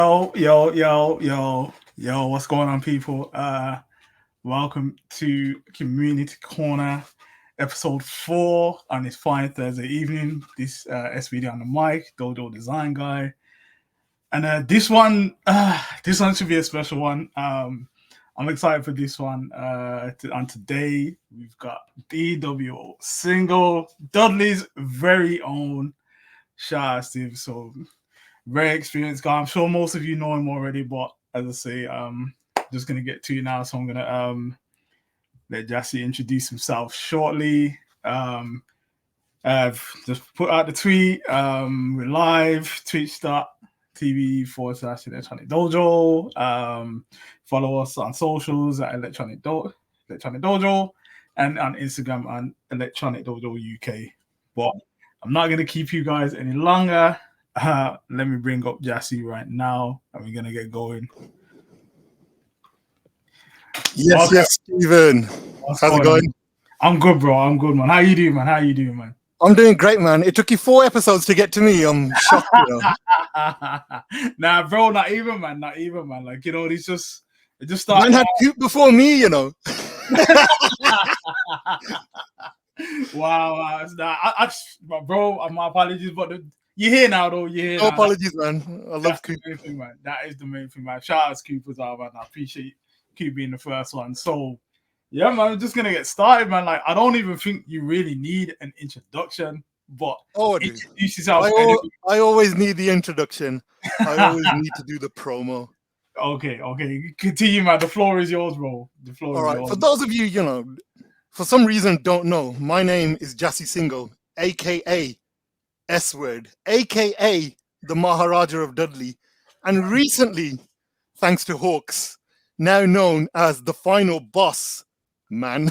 Yo, what's going on, people? Welcome to Community Corner, episode 4 on this fine Thursday evening. This SVD on the mic, Dojo design guy. And this one should be a special one. I'm excited for this one. And today we've got DWO Singho, Dudley's very own. Shout out, Steve. So very experienced guy. I'm sure most of you know him already, but as I say, just gonna get to you now. So I'm gonna let Jassi introduce himself shortly. I've just put out the tweet. We're live, twitch.tv/Electronic Dojo. Follow us on socials at Electronic Dojo and on Instagram on Electronic Dojo UK. But I'm not gonna keep you guys any longer. Let me bring up Jassi right now, and we're gonna get going. Yes, Steven. How's it going? I'm good, bro. I'm good, man. How you doing, man? I'm doing great, man. It took you 4 episodes to get to me. I'm shocked, you know. Nah, bro, not even, man. Like, you know, it just started. Man had Coop before me, you know. Wow. Bro, my apologies, but you're here now, though. You're here. No apologies, man. I love Coop. Man. That is the main thing, man. Shout out to Coop as well, man. I appreciate Coop being the first one. So, yeah, man, I'm just going to get started, man. Like, I don't even think you really need an introduction, but introduce yourself. I always need the introduction. I always need to do the promo. Okay. Continue, man. The floor is yours, bro. The floor All is right. yours. For those of you, you know, for some reason don't know, my name is Jassi Singho, a.k.a. S-word, a.k.a. the Maharaja of Dudley. And recently, thanks to Hawks, now known as the final boss man.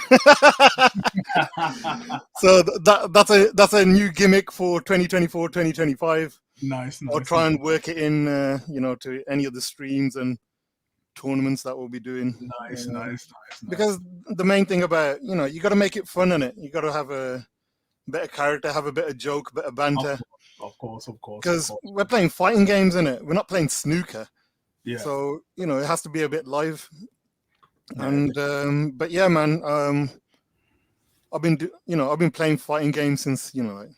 So that's a new gimmick for 2024-2025. Nice. I'll try and work it in to any of the streams and tournaments that we'll be doing. Nice. Because the main thing about, you know, you got to make it fun in it. You got to have a bit of character, have a bit of joke, a bit of banter. Of course. Because we're playing fighting games in it. We're not playing snooker. Yeah. So, you know, it has to be a bit live. Yeah. And but yeah, man, I've been playing fighting games since, you know,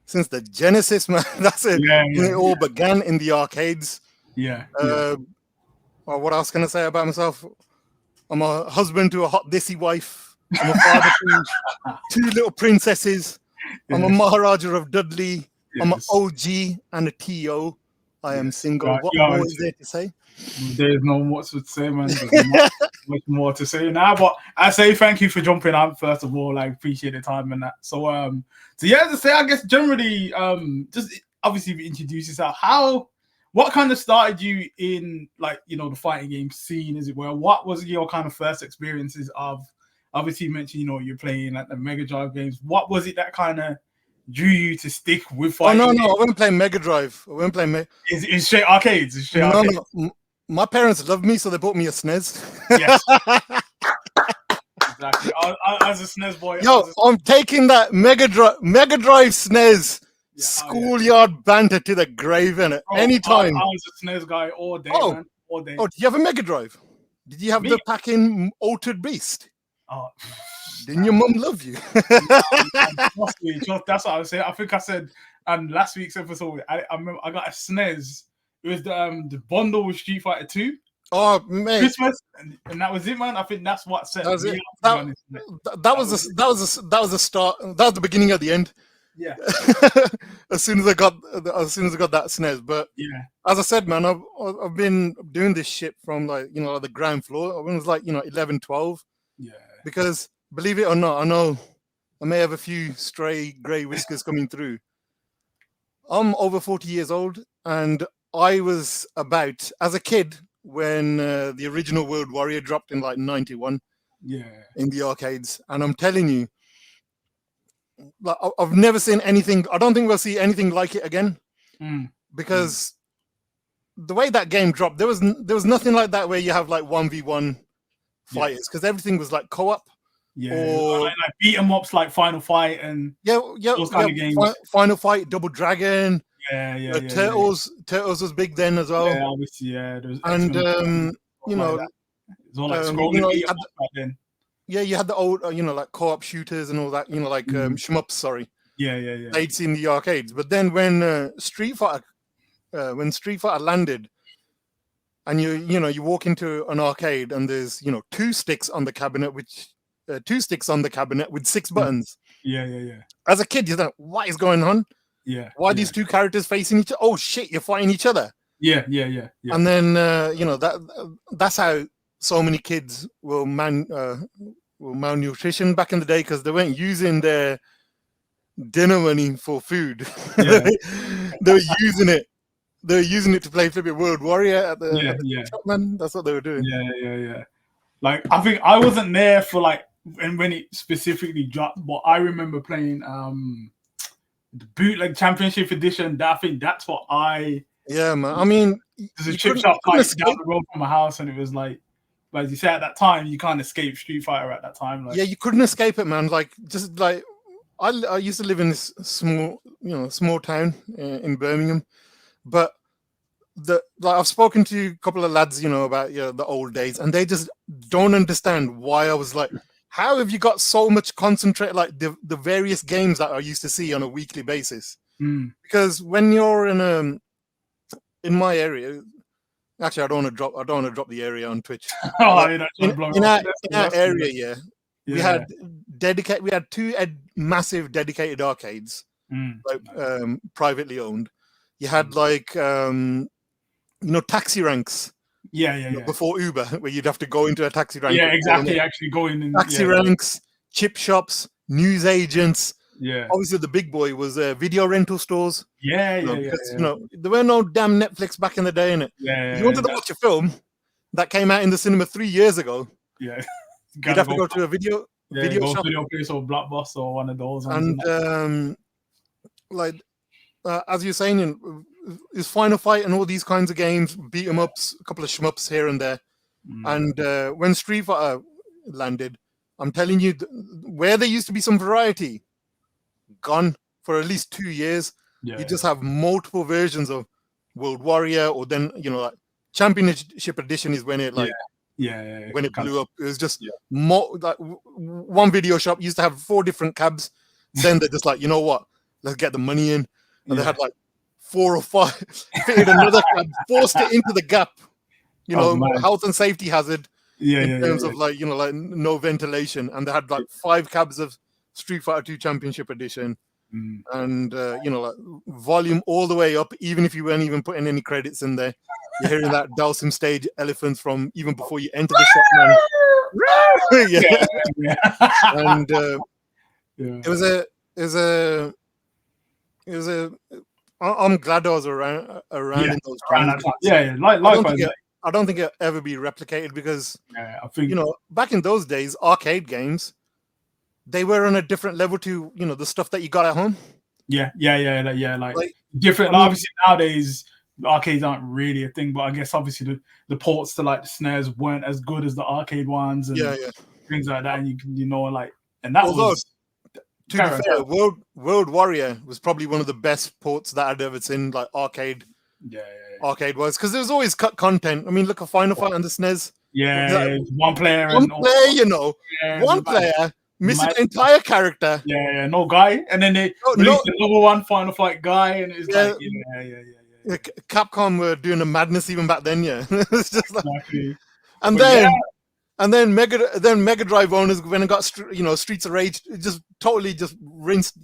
since the Genesis, man. That's it. Yeah. It all began in the arcades. Yeah. Well, what else can I say about myself? I'm a husband to a hot dissy wife. I'm a father to 2 little princesses. Yes. I'm a Maharaja of Dudley. Yes. I'm an OG and a TO. I am single. Right. What more is there to say? There's no more to say, man. There's not much more to say now. But I say thank you for jumping on, first of all. I appreciate the time and that. So yeah, to say, I guess generally, just obviously introduce yourself. What kind of started you in, like, you know, the fighting game scene, as it were? What was your kind of first experiences of? Obviously, you mentioned, you know, you're playing at the Mega Drive games. What was it that kind of drew you to stick with fighting? Oh, no, I wouldn't play Mega Drive. I wouldn't play It's straight arcades. No. My parents loved me, so they bought me a SNES. Yes. Exactly. As a SNES boy. I'm taking that Mega Drive SNES schoolyard banter to the grave, in it. Anytime. I was a SNES guy all day, man. All day. Oh, did you have a Mega Drive? Did you have the pack-in Altered Beast? Oh. Didn't your mum love you? That's what I was saying. I think I said on last week's episode, I remember I got a SNES. It was the bundle with Street Fighter 2. Oh, man. Christmas, and that was it, man. I think that's what set me up. That was the start. That was the beginning of the end. Yeah. as soon as I got that SNES. But yeah, as I said, man, I've been doing this shit from, like, you know, the ground floor. When it was like, you know, 11, 12. Yeah. Because believe it or not, I know I may have a few stray grey whiskers coming through. I'm over 40 years old, and I was about, as a kid, when the original World Warrior dropped in like 91. Yeah. In the arcades. And I'm telling you, like, I've never seen anything. I don't think we'll see anything like it again. Because the way that game dropped, there was nothing like that where you have like 1v1 fighters, because everything was like co-op. Yeah, or like beat 'em ups like Final Fight and those kind of games. Final Fight, Double Dragon. Turtles was big then as well. Yeah, obviously, yeah. There was And X-Men, you like know, that. It's all like you scrolling know, beat 'em up back then. you had the old, like co-op shooters and all that. Like shmups. Sorry, Yeah. they'd seen the arcades. But then when Street Fighter landed, and you walk into an arcade and there's two sticks on the cabinet, with 6 buttons. Yeah. As a kid, you thought, what is going on? Yeah. Why are these two characters facing each other? Oh shit, you're fighting each other. Yeah. And then that's how so many kids were malnutrition back in the day, because they weren't using their dinner money for food. Yeah. They were using it. They were using it to play flipping World Warrior at the shop, man. That's what they were doing. Yeah. Like, I think I wasn't there for like when it specifically dropped, but I remember playing the bootleg championship edition. I think that's what I. Yeah, man. I mean, there's a chip shop like down the road from my house, and it was like, as you said, at that time, you can't escape Street Fighter at that time. Like, yeah, you couldn't escape it, man. Like, just like I used to live in this small town in Birmingham, but I've spoken to a couple of lads, about the old days, and they just don't understand why I was like, how have you got so much concentrate, like the various games that I used to see on a weekly basis? Because when you're in my area, actually, I don't want to drop the area on Twitch. in our area, we had two massive dedicated arcades, privately owned. You had like taxi ranks. Before Uber, where you'd have to go into a taxi rank. Yeah, exactly. Actually going in taxi ranks, chip shops, news agents. Yeah. Obviously, the big boy was video rental stores. Yeah. There were no damn Netflix back in the day, innit? Yeah. If you wanted to watch a film that came out in the cinema 3 years ago, you'd have to go to a video shop, video place or Blockbuster or one of those. And as you're saying, is Final Fight and all these kinds of games, beat 'em ups, a couple of shmups here and there. And when Street Fighter landed, I'm telling you, where there used to be some variety, gone for at least 2 years. You just have multiple versions of World Warrior, or then like Championship Edition is when it when it blew up. It was just more like one video shop used to have 4 different cabs. Then they're just like, you know what? Let's get the money in, and they had like 4 or 5, fitted another cab, forced it into the gap. Health and safety hazard. In terms of like no ventilation, and they had like 5 cabs of Street Fighter 2 Championship Edition, and like volume all the way up. Even if you weren't even putting any credits in there, you're hearing that Dalsim stage elephants from even before you enter the shop, man. And it was a. I'm glad I was around in those times. Likewise. I don't think it'll ever be replicated, because I think back in those days, arcade games, they were on a different level to the stuff that you got at home. Like different. Obviously nowadays arcades aren't really a thing, but I guess obviously the ports to like the snares weren't as good as the arcade ones and things like that. And and that was. To be fair, World Warrior was probably one of the best ports that I'd ever seen, like arcade. Arcade was, because there was always cut content. I mean, look at Final Fight on the SNES. One player, one player missing the entire character. No guy, and then they released another one, Final Fight guy, and it's Capcom were doing a madness even back then, It's just like, and then Mega Drive owners, when it got Streets of Rage, it just totally just rinsed.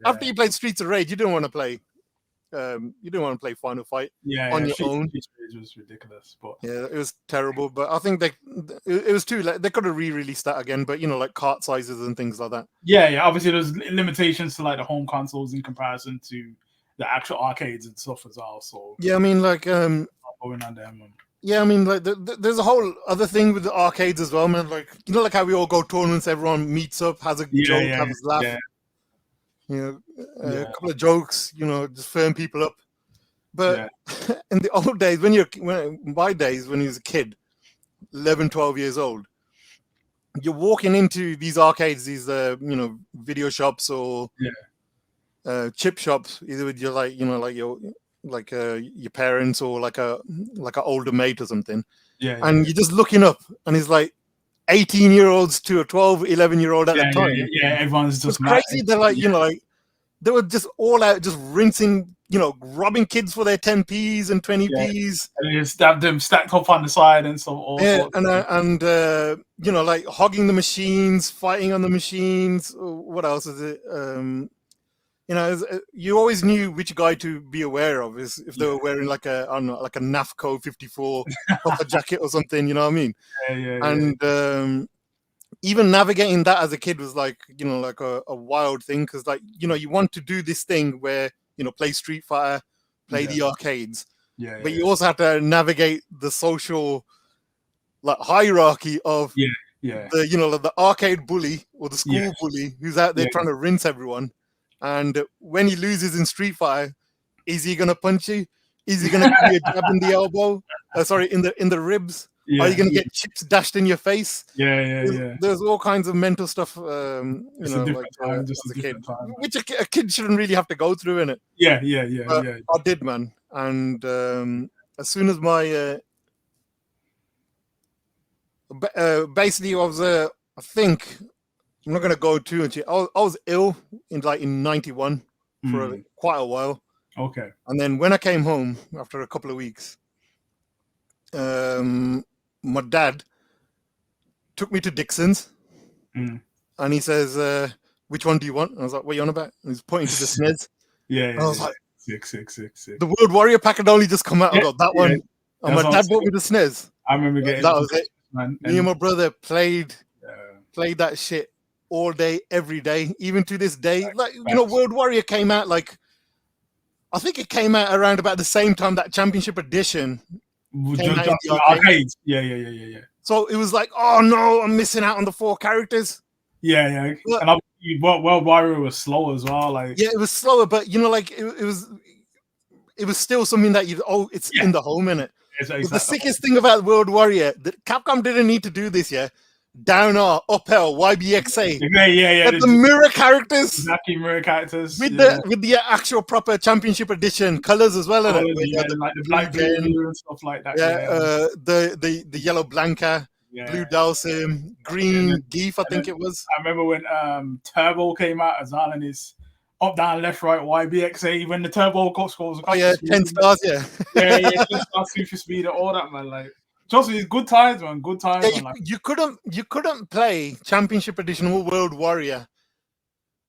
After you played Streets of Rage, you didn't want to play. You didn't want to play Final Fight on your own. It was ridiculous, but it was terrible. But I think it was too late. They could have re-released that again, but like cart sizes and things like that. Obviously, there's limitations to like the home consoles in comparison to the actual arcades and stuff as well. So I mean, like going on them. I mean, like there's a whole other thing with the arcades as well, man. Like like how we all go tournaments, everyone meets up, has a joke, has a laugh. A couple of jokes, just firm people up. But in the old days, when you was a kid, 11, 12 years old, you're walking into these arcades, these video shops, or chip shops, either with your your parents or like a older mate or something, and you're just looking up, and it's like 18-year-olds to a 12, 11-year-old at the time. Everyone's just it's crazy. They're like, they were just all out, just rinsing, robbing kids for their 10p's and 20p's. And you just have them stacked up on the side and so all sorts. And like hogging the machines, fighting on the machines. What else is it? You always knew which guy to be aware of is if they were wearing like a NAFCO 54 puffer jacket or something. You know what I mean? And even navigating that as a kid was like, like a wild thing, because like, you want to do this thing where, play Street Fighter, play the arcades, but you also have to navigate the social like hierarchy of the arcade bully or the school bully who's out there trying to rinse everyone. And when he loses in Street Fighter, is he gonna punch you? Is he gonna give you a jab in the elbow? In the ribs? Are you gonna get chips dashed in your face? There's all kinds of mental stuff. As a kid, which a kid shouldn't really have to go through, innit? I did, man. And as soon as my basically, I was I think. I'm not going to go too into it. I was ill in 91 for quite a while. Okay. And then when I came home after a couple of weeks, my dad took me to Dixon's and he says, which one do you want? And I was like, what are you on about? And he's pointing to the SNES. And I was like, sick. The World Warrior pack had only just come out. I got that one. And my dad bought me the SNES. I remember getting that was it. Man. Me and my brother played that shit all day, every day, even to this day. Like, World Warrior came out I think it came out around about the same time that Championship Edition came out in the arcades. Yeah. So it was like, oh no, I'm missing out on the 4 characters. Yeah. But, and World Warrior was slow as well. Like, it was slower, but it was still something that it's in the home, innit? Exactly. The sickest thing about World Warrior, that Capcom didn't need to do this, Down R, up L, YBXA. Yeah. The mirror characters. Exactly, mirror characters. With the actual proper Championship Edition colors as well, like the black blue and stuff like that. The yellow Blanca, blue Dalsim, green Geef, I think it was. I remember when Turbo came out as well, and his up, down, left, right, YBXA, when the Turbo scores. 10 stars, 10 stars, super speed, all that, man. Like, trust me, good times, man. Good times. Yeah, you couldn't play Championship Edition or World Warrior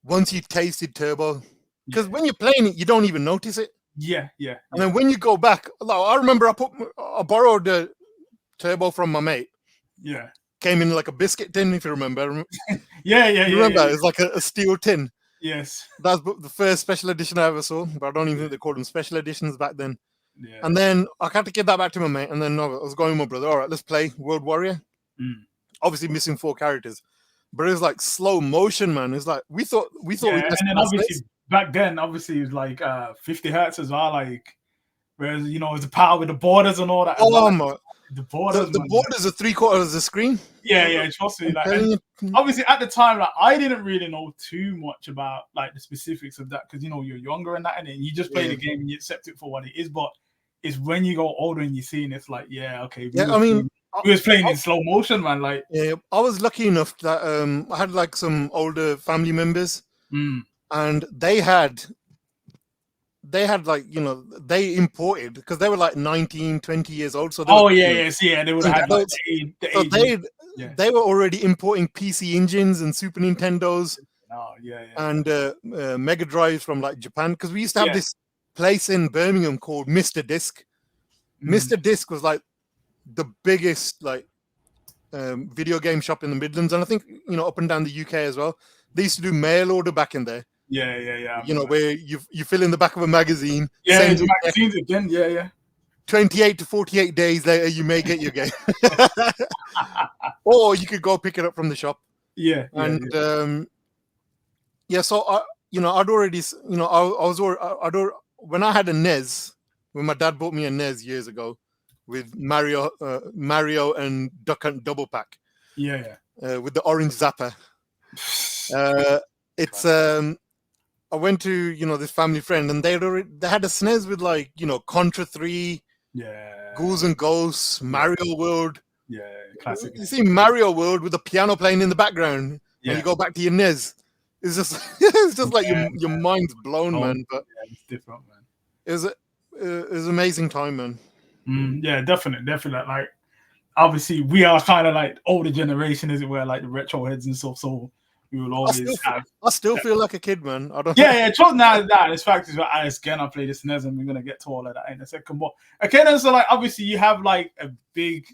once you tasted Turbo, because when you're playing it, you don't even notice it. Yeah. And then when you go back, like, I remember I borrowed the Turbo from my mate. Yeah. Came in like a biscuit tin, if you remember. Yeah. You remember? It's like a steel tin. Yes. That's the first special edition I ever saw, but I don't even think they called them special editions back then. Yeah. And then I had to give that back to my mate, and then I was going with my brother. All right, let's play World Warrior. Obviously missing 4 characters, but it was like slow motion, man. It's like we thought. And then obviously back then, obviously it was like 50 hertz as well. Like, whereas it was the power with the borders and all that. The borders. The borders are 3/4 of the screen. Yeah. Trust me. Like, obviously at the time, like, I didn't really know too much about like the specifics of that, because you're younger and that, and then you just play the game and you accept it for what it is. But it's when you go older and you see, and it's like, okay. We was playing in slow motion, man. Like, I was lucky enough that I had like some older family members, and they had like, they imported, because they were like 19, 20 years old. So they they would have had they were already importing PC engines and Super Nintendos. And Mega Drives from like Japan, because we used to have this place in Birmingham called Mr. Disc. Mr. Disc was like the biggest like video game shop in the Midlands, and I think up and down the UK as well. They used to do mail order back in there. Yeah. Where you fill in the back of a magazine. Magazines again. Yeah. 28 to 48 days later, you may get your game, or you could go pick it up from the shop. So I'd already, when I had a NES, when my dad bought me a NES years ago with Mario and Duck Hunt Double Pack. With the orange zapper. I went to this family friend, and they had a SNES with like Contra 3, Yeah. Ghouls and Ghosts, Mario World. Yeah, classic. You see Mario World with the piano playing in the background, Yeah. and you go back to your NES. It's just it's just like your mind's blown, man. But it's different, man. It was an amazing time, man. Yeah, definitely. Like, obviously, we are kind of like older generation, as it were, like the retro heads and stuff. So we will always have. I still feel like a kid, man. I don't. Yeah. Trust now. This fact is, again, I play this SNES, and we're gonna get to all of that in a second. But okay, then, so like, obviously, you have like a big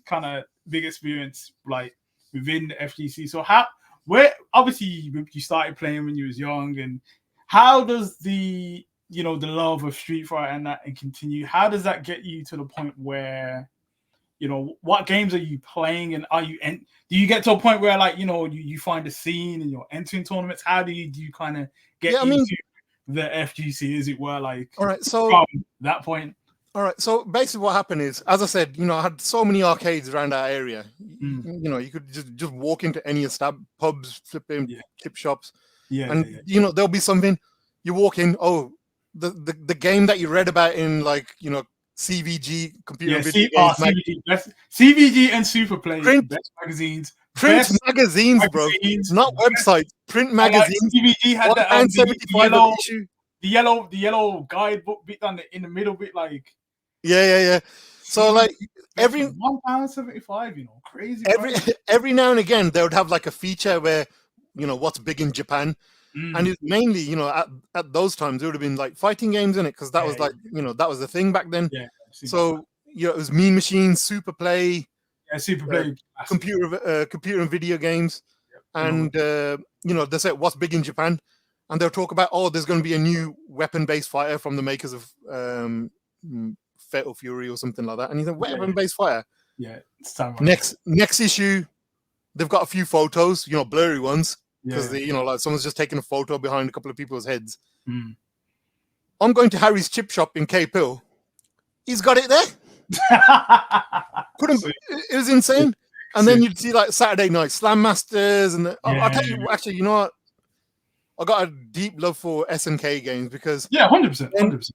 experience like within the FGC. So obviously you started playing when you was young, and how does the love of Street Fighter and continue? How does that get you to the point where, what games are you playing, and do you get to a point where like you find a scene and you're entering tournaments? How do you kind of get into the FGC, as it were, like? All right, so from that point. All right, so basically what happened is, as I said, I had so many arcades around our area. You could just walk into any pubs, flipping chip shops, and there'll be something. You walk in, the game that you read about in like CVG, computer video games, CVG and Superplay, best magazines. Print magazines, bro. Not websites. Print magazines. CVG had the yellow guidebook bit in the middle bit, like. Yeah. So like every £1.75, crazy. Every now and again they would have like a feature where what's big in Japan, and it's mainly at those times it would have been like fighting games in it, because that was like that was the thing back then. Yeah. So it was Mean Machines, Superplay, Superplay, computer and video games, and they say what's big in Japan, and they'll talk about there's going to be a new weapon-based fighter from the makers of Fatal Fury or something like that, and you think weapon-based fire. Yeah. Next issue, they've got a few photos, blurry ones, because they, like someone's just taking a photo behind a couple of people's heads. I'm going to Harry's chip shop in Cape Hill. He's got it there. It was insane. And then you'd see like Saturday night Slam Masters, and I'll tell you, actually, you know what? I got a deep love for SNK games, because 100%.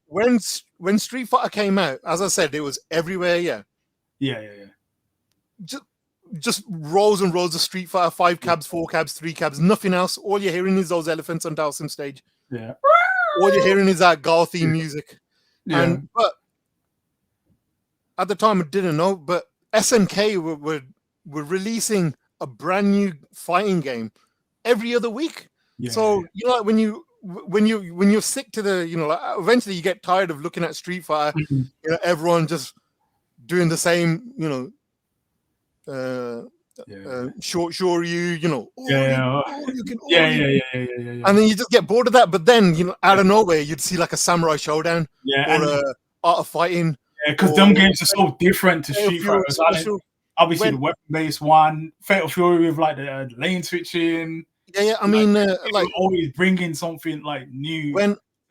When Street Fighter came out, as I said, it was everywhere. Yeah. Just rows and rows of Street Fighter, 5 cabs, 4 cabs, 3 cabs, nothing else. All you're hearing is those elephants on Dalsim stage. Yeah. All you're hearing is that Gar theme music. Yeah. But at the time I didn't know, but SNK were releasing a brand new fighting game every other week. Yeah. So when you're sick to the like, eventually you get tired of looking at Street Fighter, everyone just doing the same, short Shoryu, and then you just get bored of that. But then out of nowhere you'd see like a Samurai Showdown, or Art of Fighting. Yeah, because them games are so different to Street Fighter. Obviously, the weapon-based one, Fatal Fury with like the lane switching. Yeah. I mean, like always bringing something like new,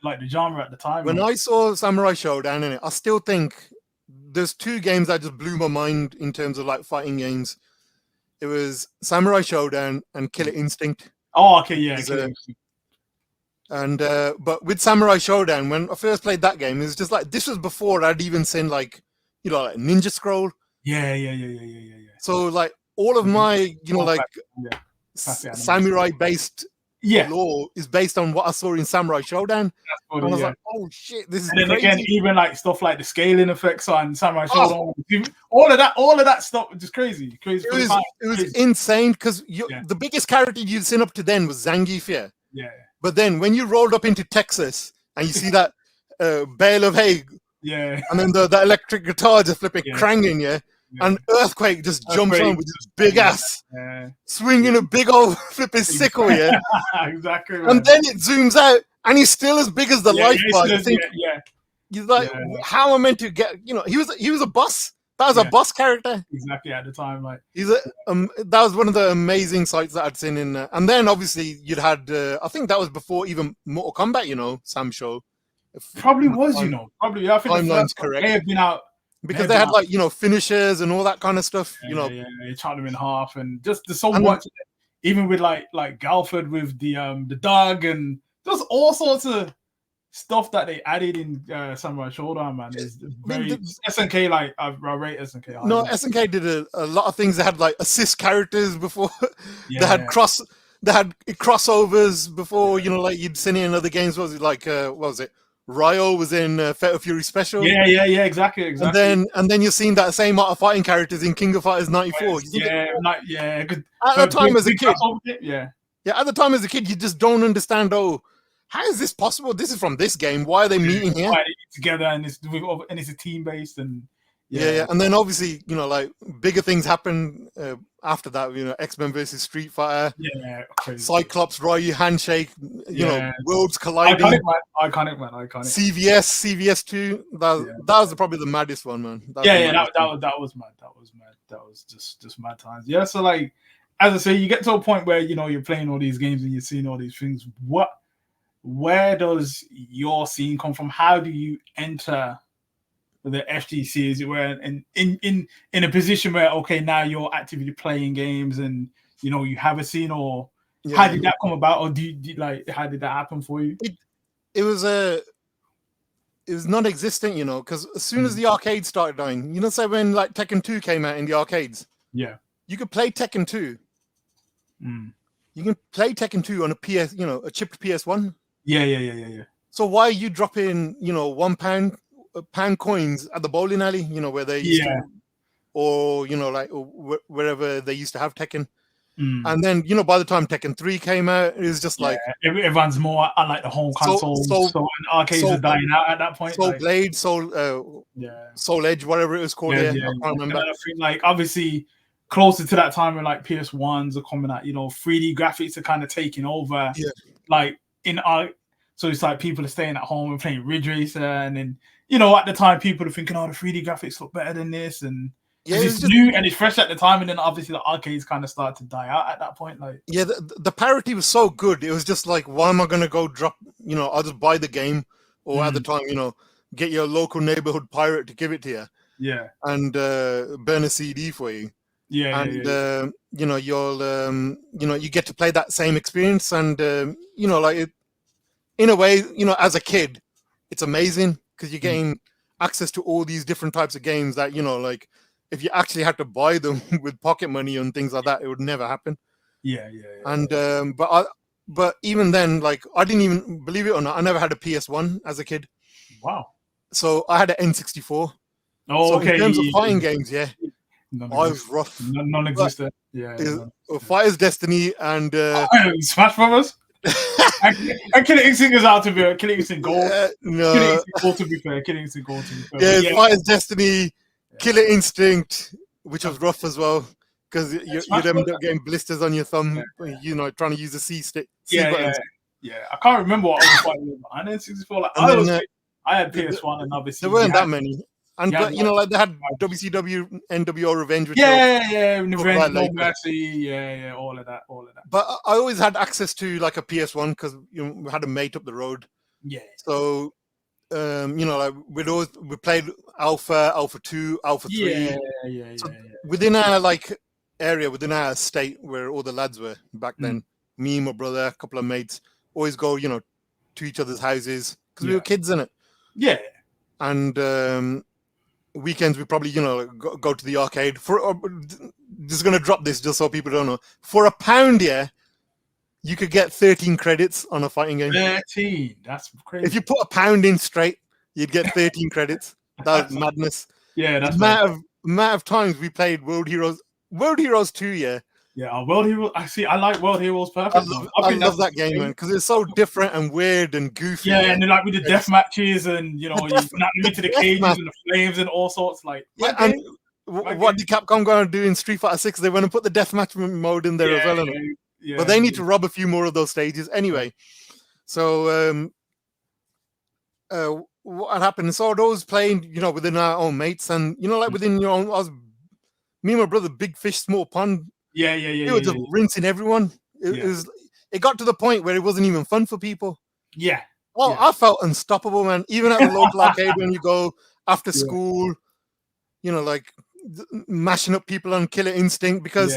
like the genre at the time. When I saw Samurai Showdown in it, I still think there's 2 games that just blew my mind in terms of like fighting games. It was Samurai Showdown and Killer Instinct. Oh, okay, yeah. And but with Samurai Showdown, when I first played that game, it was just like, this was before I'd even seen like like Ninja Scroll. Yeah. So like all of my samurai based lore is based on what I saw in Samurai Showdown. And I was like, oh shit, this is and then crazy. Again, even like stuff like the scaling effects on Samurai Showdown, all of that stuff was just crazy. It was insane, because the biggest character you'd seen up to then was Zangief. Yeah. But then when you rolled up into Texas and you see that bale of hay, and then the electric guitar just flipping cranking, and Earthquake just jumps on with his big ass, swinging a big old flipping sickle, exactly. Man. And then it zooms out, and he's still as big as the life bar. He's like, how am I meant to get? He was a boss. That was a boss character. Exactly at the time, like that was one of the amazing sights that I'd seen in. And then obviously you'd had, I think that was before even Mortal Kombat. Sam Show. Probably was, probably. I think timeline's correct. May have been out. Because they had like finishers and all that kind of stuff. They chopped them in half, and just so much. Even with like Galford with the dog and just all sorts of stuff that they added in Samurai Showdown, man. Is very SNK. Like I rate SNK. No, SNK did a lot of things. They had like assist characters before. Yeah. They had crossovers before. You know, like you'd seen it in other games. What was it like? What was it? Ryo was in Fatal Fury Special. Yeah, exactly. And then you're seeing that same art of fighting characters in King of Fighters 94. At the time as a kid, at the time as a kid, you just don't understand. Oh, how is this possible? This is from this game. Why are they meeting here together? And it's a team based and. Yeah, and then obviously, you know, like bigger things happen after that. You know, X-Men versus Street Fighter, crazy. Cyclops, Ryu handshake, you know, worlds colliding. Iconic, man. CVS 2. That was probably the maddest one, man. That was mad. That was just mad times. Yeah, so like, as I say, you get to a point where you know you're playing all these games and you're seeing all these things. Where does your scene come from? How do you enter the FGC? Is it where in a position where now you're actively playing games and you know you have a scene, or how did that come about, or how did that happen for you? It was non-existent, you know, because as soon as the arcades started dying, you know, say when like Tekken 2 came out in the arcades, you could play Tekken 2. You can play Tekken 2 on a PS, you know, a chipped PS1. Yeah. So why are you dropping, you know, £1 coins at the bowling alley, you know, where they used to, or, you know, like wherever they used to have Tekken. And then, you know, by the time Tekken 3 came out, it was just like everyone's more on like the home console, so arcades are dying out at that point. Soul Blade, Soul Edge, whatever it was called. I can't remember. I think like obviously closer to that time when like PS1s are coming out, you know, 3D graphics are kind of taking over. Like so it's like people are staying at home and playing Ridge Racer, and then you know at the time people are thinking, oh, the 3D graphics look better than this, and it's new and it's fresh at the time, and then obviously the arcades kind of start to die out at that point. Like the parity was so good, it was just like, why am I gonna go drop? You know, I'll just buy the game, or at the time, you know, get your local neighborhood pirate to give it to you, and burn a CD for you. You know, you'll you know, you get to play that same experience, and you know, like in a way, you know, as a kid, it's amazing because you're getting access to all these different types of games that, you know, like if you actually had to buy them with pocket money and things like that, it would never happen. And but even then, like I didn't even, believe it or not, I never had a PS1 as a kid. Wow. So I had an N64. So in terms of fighting games, I was rough. Non-existent. Fighters Destiny and Smash Brothers. And Killing Instinct is out to be Killing Instinct Gold. No. Killing Instinct Gold, to be fair. Killing Instinct Gold, to be fair. Yeah, Fighters Destiny, Killer Instinct, which was rough as well, because you'd end up getting blisters on your thumb, you know, trying to use the C stick. I can't remember what I was fighting on N64. Like, I had PS1, and obviously there weren't that many. And but you know, like they had WCW, NWO Revenge, which Revenge, No Mercy, all of that. But I always had access to like a PS1 because you know we had a mate up the road. So you know, like we played Alpha 2, Alpha 3. Within our like area, within our state where all the lads were back then, me, my brother, a couple of mates, always go, you know, to each other's houses because we were kids in it. And weekends we probably, you know, go to the arcade just gonna drop this just so people don't know. For £1, you could get 13 credits on a fighting game. 13, that's crazy. If you put £1 in straight, you'd get 13 credits. That's madness. That's the amount of times we played World Heroes 2. World Heroes. I like World Heroes perfect. I love that game, man, because it's so different and weird and goofy. And then like with the death matches, and you know, you're not into the cages and the flames and all sorts. Like, and what did Capcom going to do in Street Fighter 6? They want to put the deathmatch mode in there as well. But they need to rob a few more of those stages anyway. So what happened? So those playing, you know, within our own mates, and you know, like within your own. Me and my brother, big fish, small pond. It was just rinsing everyone. It got to the point where it wasn't even fun for people. I felt unstoppable, man. Even at the local arcade when you go after school, you know, like mashing up people on Killer Instinct because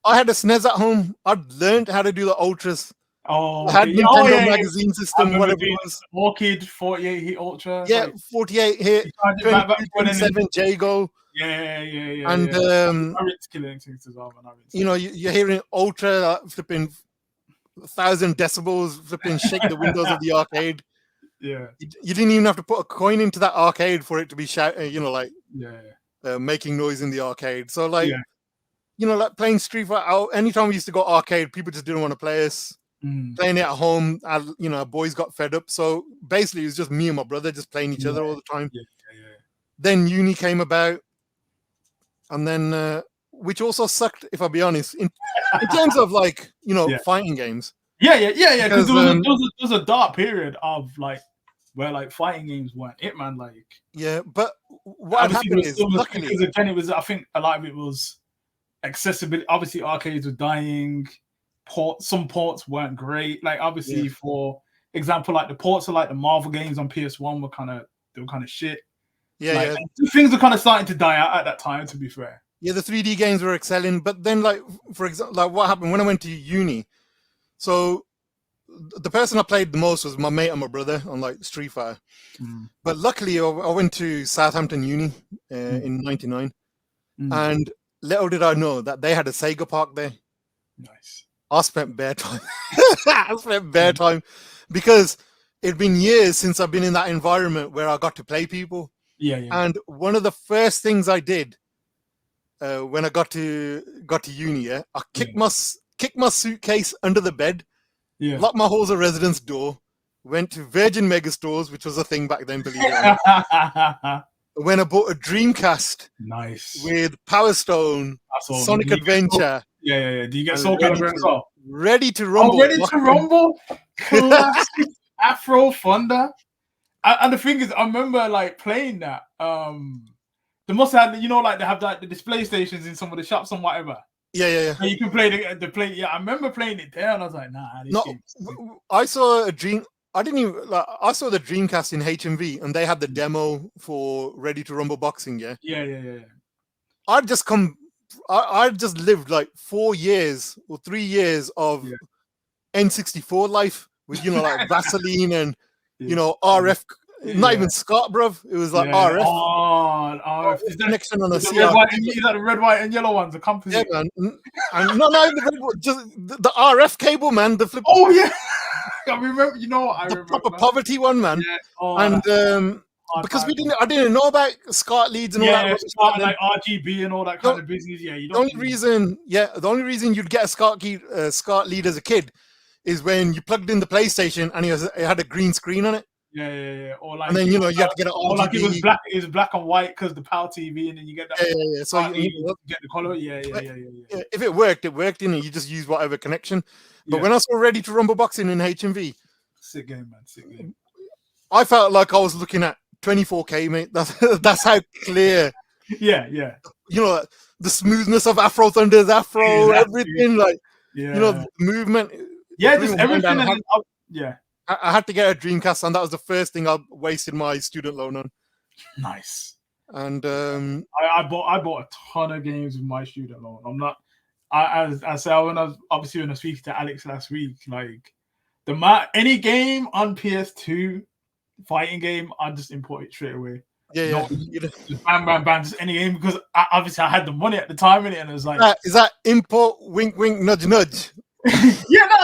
I had a SNES at home. I'd learned how to do the ultras. Oh, Had okay. Nintendo magazine I system, remember whatever it doing was. Orchid 48 hit ultra. Yeah, Like 48 hit, you tried it 22, back when, and then 27 Jago. And I ripped killing things as well, man. you know, you're hearing ultra flipping 1,000 decibels, flipping shake the windows of the arcade. Yeah, You didn't even have to put a coin into that arcade for it to be you know, like making noise in the arcade. So like, yeah. you know, like playing Street Fighter out. Anytime we used to go arcade, people just didn't want to play us. Playing it at home, you know, our boys got fed up. So basically, it was just me and my brother just playing each other all the time. Then uni came about, and then which also sucked, if I'll be honest, in terms of like, you know, fighting games. Yeah. Because there was a dark period of like where like fighting games weren't it, man. Like but what happened is luckily because again it was, I think a lot of it was accessibility. Obviously, arcades were dying. Some ports weren't great. Like obviously, for example, like the ports of like the Marvel games on PS1 were kind of shit. Things were kind of starting to die out at that time. To be fair, the 3D games were excelling, but then like for example, like what happened when I went to uni. So the person I played the most was my mate and my brother on like Street Fighter. But luckily, I went to Southampton Uni in '99, and little did I know that they had a Sega park there. Nice. I spent bare time. I spent bare time because it'd been years since I've been in that environment where I got to play people. And one of the first things I did when I got to uni, I kicked my suitcase under the bed, locked my halls of residence door, went to Virgin Megastores, which was a thing back then, believe it or not. When I bought a Dreamcast, with Power Stone, Sonic Adventure. Do you get Soul Calibur as well? Ready to Rumble. Ready to Rumble? Classic Afro Thunder. And the thing is, I remember like playing that. They must have, you know, like they have like the display stations in some of the shops and whatever. Yeah. And you can play the play. Yeah, I remember playing it there, and I was like, nah. I saw a dream. I didn't even like. I saw the Dreamcast in HMV, and they had the demo for Ready to Rumble Boxing. Yeah. I'd just lived like 4 years or 3 years of N64 life with, you know, like Vaseline and you know, RF. Not even Scott, bruv. It was like RF. Oh, RF. Is that next one on a is that the red, white, and yellow ones? The company. Yeah, man. And not even the red, just the RF cable, man. The flip. Oh yeah. I remember. You know, I remember proper poverty one, man. And because I didn't know about SCART leads and all that. Like RGB and all that kind of business. Yeah, you don't. The only reason you'd get a SCART lead as a kid is when you plugged in the PlayStation and it had a green screen on it. Yeah. Or like, and then you know you have to get an RGB. Or like it was black and white because the Power TV, and then you get that. Yeah. So you get the color. Yeah. If it worked, you know, you just use whatever connection. But when I saw Ready to Rumble Boxing in HMV, sick game, man. Sick game. I felt like I was looking at 24K, mate. That's how clear. Yeah. You know, the smoothness of Afro Thunder's afro, everything, like you know, the movement. Yeah, just everything. I had to get a Dreamcast, and that was the first thing I wasted my student loan on. Nice. And I bought a ton of games with my student loan. I'm not. I said when I was speaking to Alex last week, like any game on PS2, fighting game, I just import it straight away. Yeah. Just bam, just any game, because obviously I had the money at the time in it, and it was like, is that import? Wink, wink, nudge, nudge. No,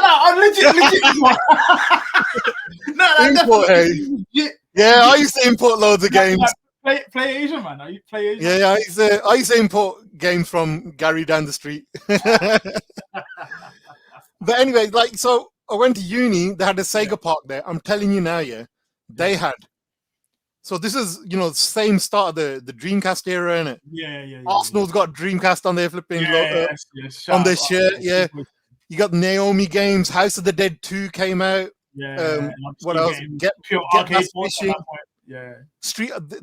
I'm legit. Import, hey. Yeah, I used to import loads of games. Play Asian, man. Are you play Asian? Yeah, I used to import games from Gary down the street. But anyway, like, so I went to uni. They had a Sega park there. I'm telling you now, they had. So this is, you know, same start of the Dreamcast era, innit? Yeah. Arsenal's got Dreamcast on their flipping on their shirt. Yeah. You got Naomi games. House of the Dead 2 came out. Yeah. What else? Get Bass Fishing. Yeah.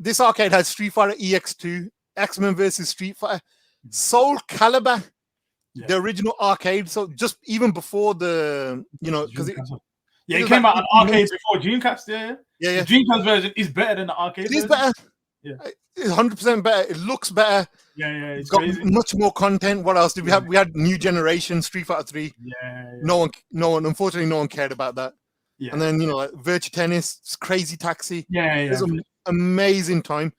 This arcade had Street Fighter EX2, X-Men versus Street Fighter, Soul Calibur, the original arcade. So just even before the, you know, because it came out on arcade before Dreamcast. Yeah. The Dreamcast version is better than the arcade. It is better. Yeah. It's 100% better. It looks better. Yeah, it's Got crazy. much more content. What else did we have? We had New Generation, Street Fighter 3. Yeah. No one. Unfortunately, no one cared about that. Yeah. And then like Virtua Tennis, Crazy Taxi. Yeah. It was an amazing time.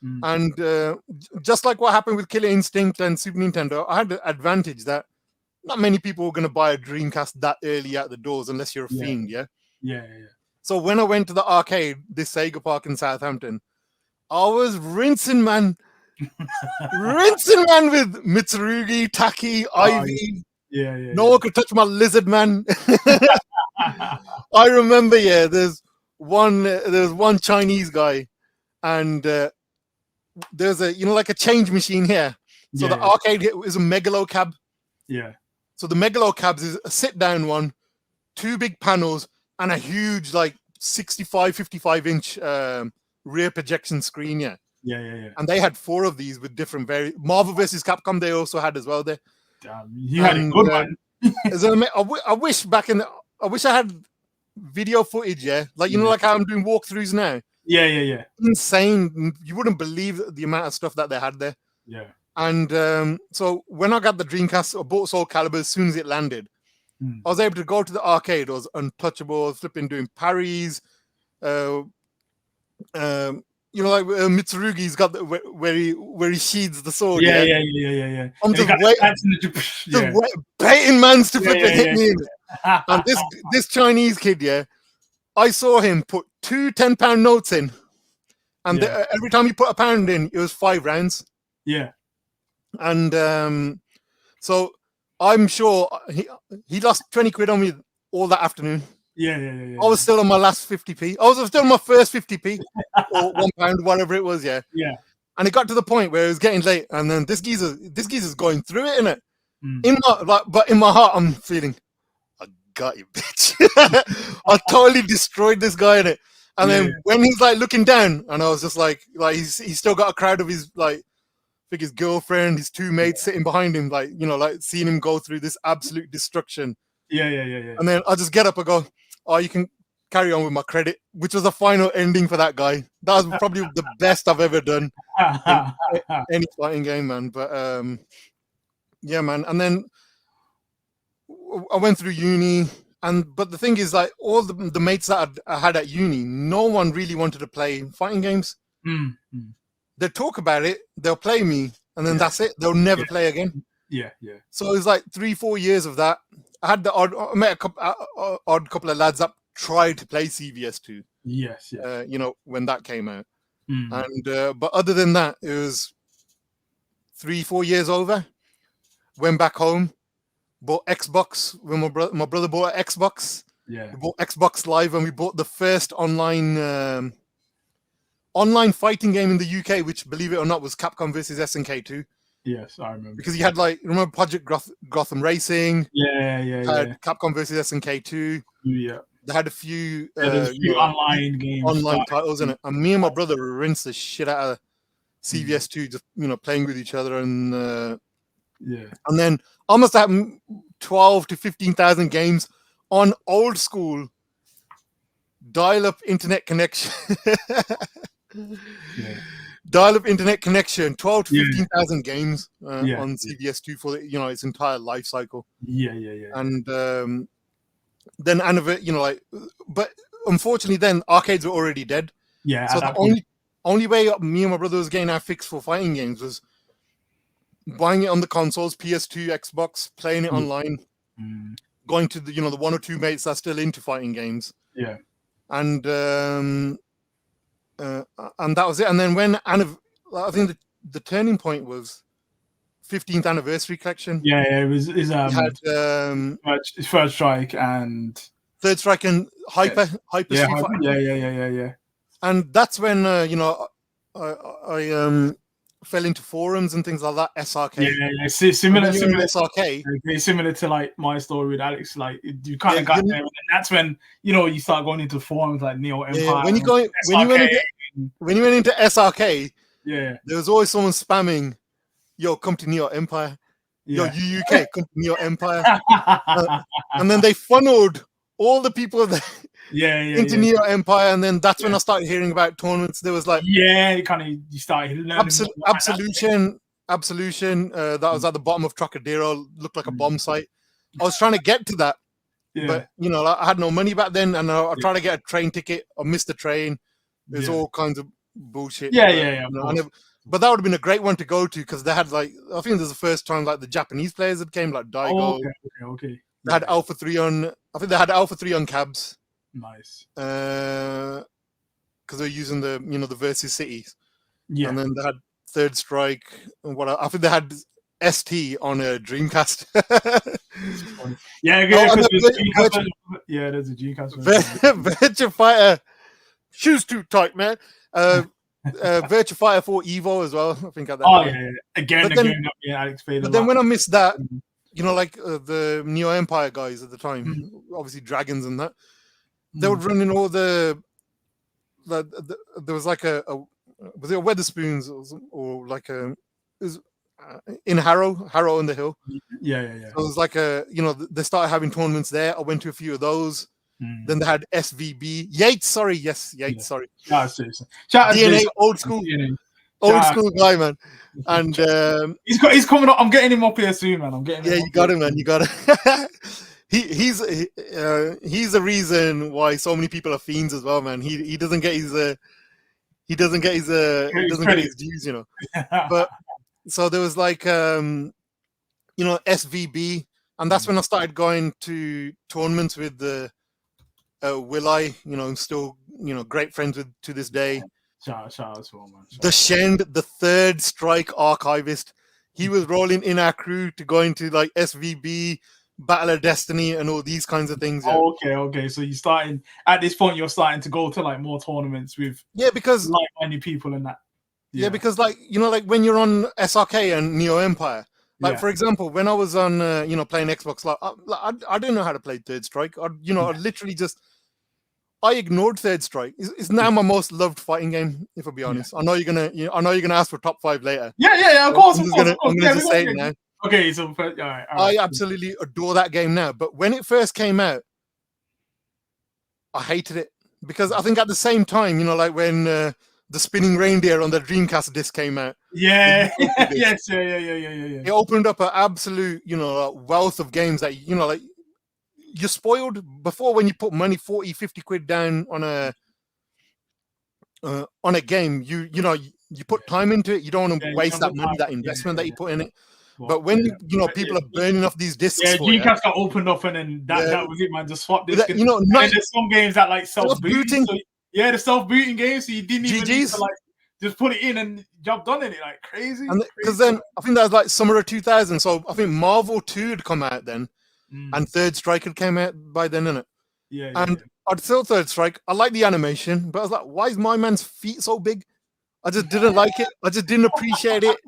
Mm. And just like what happened with Killer Instinct and Super Nintendo, I had the advantage that not many people were going to buy a Dreamcast that early out the doors unless you're a fiend, yeah? Yeah. So when I went to the arcade, this Sega Park in Southampton, I was rinsing man with Mitsurugi, Taki, Ivy. Yeah. No one could touch my lizard man. I remember, there's one Chinese guy, and there's a like a change machine here. So the arcade is a megalo cab. Yeah. So the megalo cabs is a sit down one, 2 big panels, and a huge 65, 55 inch rear projection screen. Yeah. And they had 4 of these with different Marvel vs. Capcom. They also had as well there. You had a good one. I wish I wish I had video footage. Yeah, like how I'm doing walkthroughs now. Yeah. Insane. You wouldn't believe the amount of stuff that they had there. Yeah. And so when I got the Dreamcast, I bought Soul Calibur as soon as it landed. I was able to go to the arcade. I was untouchable. I was flipping doing parries. Mitsurugi's got where he sheathes the sword. Yeah. I'm just baiting mans to flip and hit me. And this Chinese kid, I saw him put 2 10-pound notes in, and every time he put a pound in, it was 5 rounds. Yeah. And so I'm sure he lost 20 quid on me all that afternoon. Yeah. I was still on my last 50p. I was still on my first 50p or £1, whatever it was. Yeah. And it got to the point where it was getting late, and then this geezer's going through it, innit? But in my heart, I'm feeling, I got you, bitch. I totally destroyed this guy, innit? And then when he's looking down, and I was just like he's still got a crowd of his his girlfriend, his 2 mates sitting behind him, seeing him go through this absolute destruction. Yeah. And then I just get up and go, oh, you can carry on with my credit, which was the final ending for that guy. That was probably the best I've ever done in any fighting game, man. But yeah, man. And then I went through uni, but the thing is, all the mates that I had at uni, no one really wanted to play fighting games. They talk about it, they'll play me, and then that's it. They'll never play again. Yeah. So it was 3-4 years of that. I met a odd couple of lads that tried to play CVS2. Yes. When that came out. And but other than that, it was 3-4 years over. Went back home, bought Xbox when my brother bought an Xbox. Yeah. We bought Xbox Live, and we bought the first online fighting game in the UK, which, believe it or not, was Capcom versus SNK 2. Yes, I remember. Because you had remember Project Gotham Racing? Yeah. Had Capcom versus SNK 2. Yeah. They had a few, online games, online titles in it, and me and my brother rinsed the shit out of CVS2, just playing with each other, and and then I must have 12 to 15,000 games on old school dial-up internet connection. Dial-up internet connection, 12 to 15,000 games on CVS2 for its entire life cycle. And then but unfortunately, then arcades were already dead. Yeah. So the only way me and my brother was getting our fix for fighting games was buying it on the consoles, PS2, Xbox, playing it online, going to the 1 or 2 mates that's still into fighting games. Yeah. And that was it. And then when I think the turning point was 15th anniversary collection. Yeah, it was. It had Third Strike and Hypest. Yeah. And that's when I fell into forums and things like that. SRK. Yeah. Similar SRK. Similar to my story with Alex. You kind of got there, and that's when you start going into forums like Neo Empire. Yeah, when you went into SRK, there was always someone spamming, "Yo, come to Neo Empire." Yo, UK, come to Neo Empire. And then they funneled all the people that into Neo Empire, and then that's when I started hearing about tournaments. There was like you started learning Absolution. That was at the bottom of Trocadero, looked like a bomb site. I was trying to get to that, but I had no money back then, and I tried to get a train ticket. I missed the train. There's all kinds of bullshit. But that would have been a great one to go to because they had like, I think this is the first time like the Japanese players that came, like Daigo. Okay. They had Alpha 3 on. I think they had Alpha 3 on cabs. Nice. Because they're using the the versus cities. Yeah. And then they had Third Strike and what I think they had ST on a Dreamcast. There's a Dreamcast. Virtua Fighter. Shoes too tight, man. Virtua Fighter 4 Evo as well. I think at that. Again, Alex played. But then when I missed that, like the Neo Empire guys at the time, obviously Dragons and that, they would run in all there was like was it a Weatherspoons or like in Harrow on the Hill? Yeah. So it was like they started having tournaments there. I went to a few of those. Then they had SVB. Yates, sorry. DNA, old school guy, man. And he's coming up. I'm getting him up here soon, man. You got him, man. You got him. He's the reason why so many people are fiends as well, man. He doesn't get his dues, But so there was like SVB, and that's when I started going to tournaments with the Will I, still great friends with to this day. Shout out to him, man. The Shend, the Third Strike archivist, he was rolling in our crew to go into like SVB, Battle of Destiny, and all these kinds of things. Yeah. Okay. So you starting at this point. You're starting to go to like more tournaments with because like-minded people and that. Yeah, because like like when you're on SRK and Neo Empire. Like for example, when I was on playing Xbox, I didn't know how to play Third Strike. I literally just I ignored Third Strike. It's now my most loved fighting game, if I'll be honest. I know you're gonna ask for top 5 later. Yeah, of course. I'm gonna just say it now. Okay, so all right. I absolutely adore that game now. But when it first came out, I hated it because I think at the same time, like when the spinning reindeer on the Dreamcast disc came out. Yeah. It opened up an absolute, wealth of games that like you're spoiled before when you put money 40, 50 quid down on a game. You put time into it. You don't want to waste that money, that investment that you put in it. But when people are burning off these discs, Dreamcast got opened up, and then that was it, man. Just swap disc. And there's some games that like self-booting. So, the self-booting games, so you didn't even need to like just put it in and jumped on it like crazy. Because then I think that was like summer of 2000. So I think Marvel 2 had come out then, and Third Strike had came out by then, innit? I'd still Third Strike. I like the animation, but I was like, why is my man's feet so big? I just didn't like it. I just didn't appreciate it.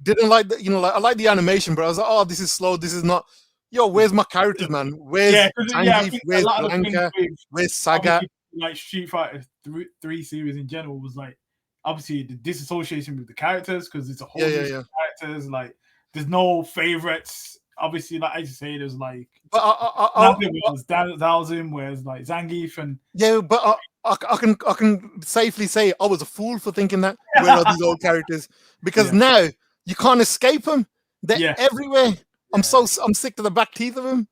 Didn't like the, I like the animation, but I was like, oh, this is slow. This is not. Yo, where's my characters, man? Where's Zangief? Where's Blanca? Where's Sagat? Like Street Fighter 3 series in general was like obviously the disassociation with the characters because it's a whole list of characters. Like there's no favorites. Obviously, like as you say, there's like Thousand, whereas like Zangief and but I can safely say I was a fool for thinking that. Where are these old characters? Because now you can't escape them. They're everywhere. I'm sick to the back teeth of them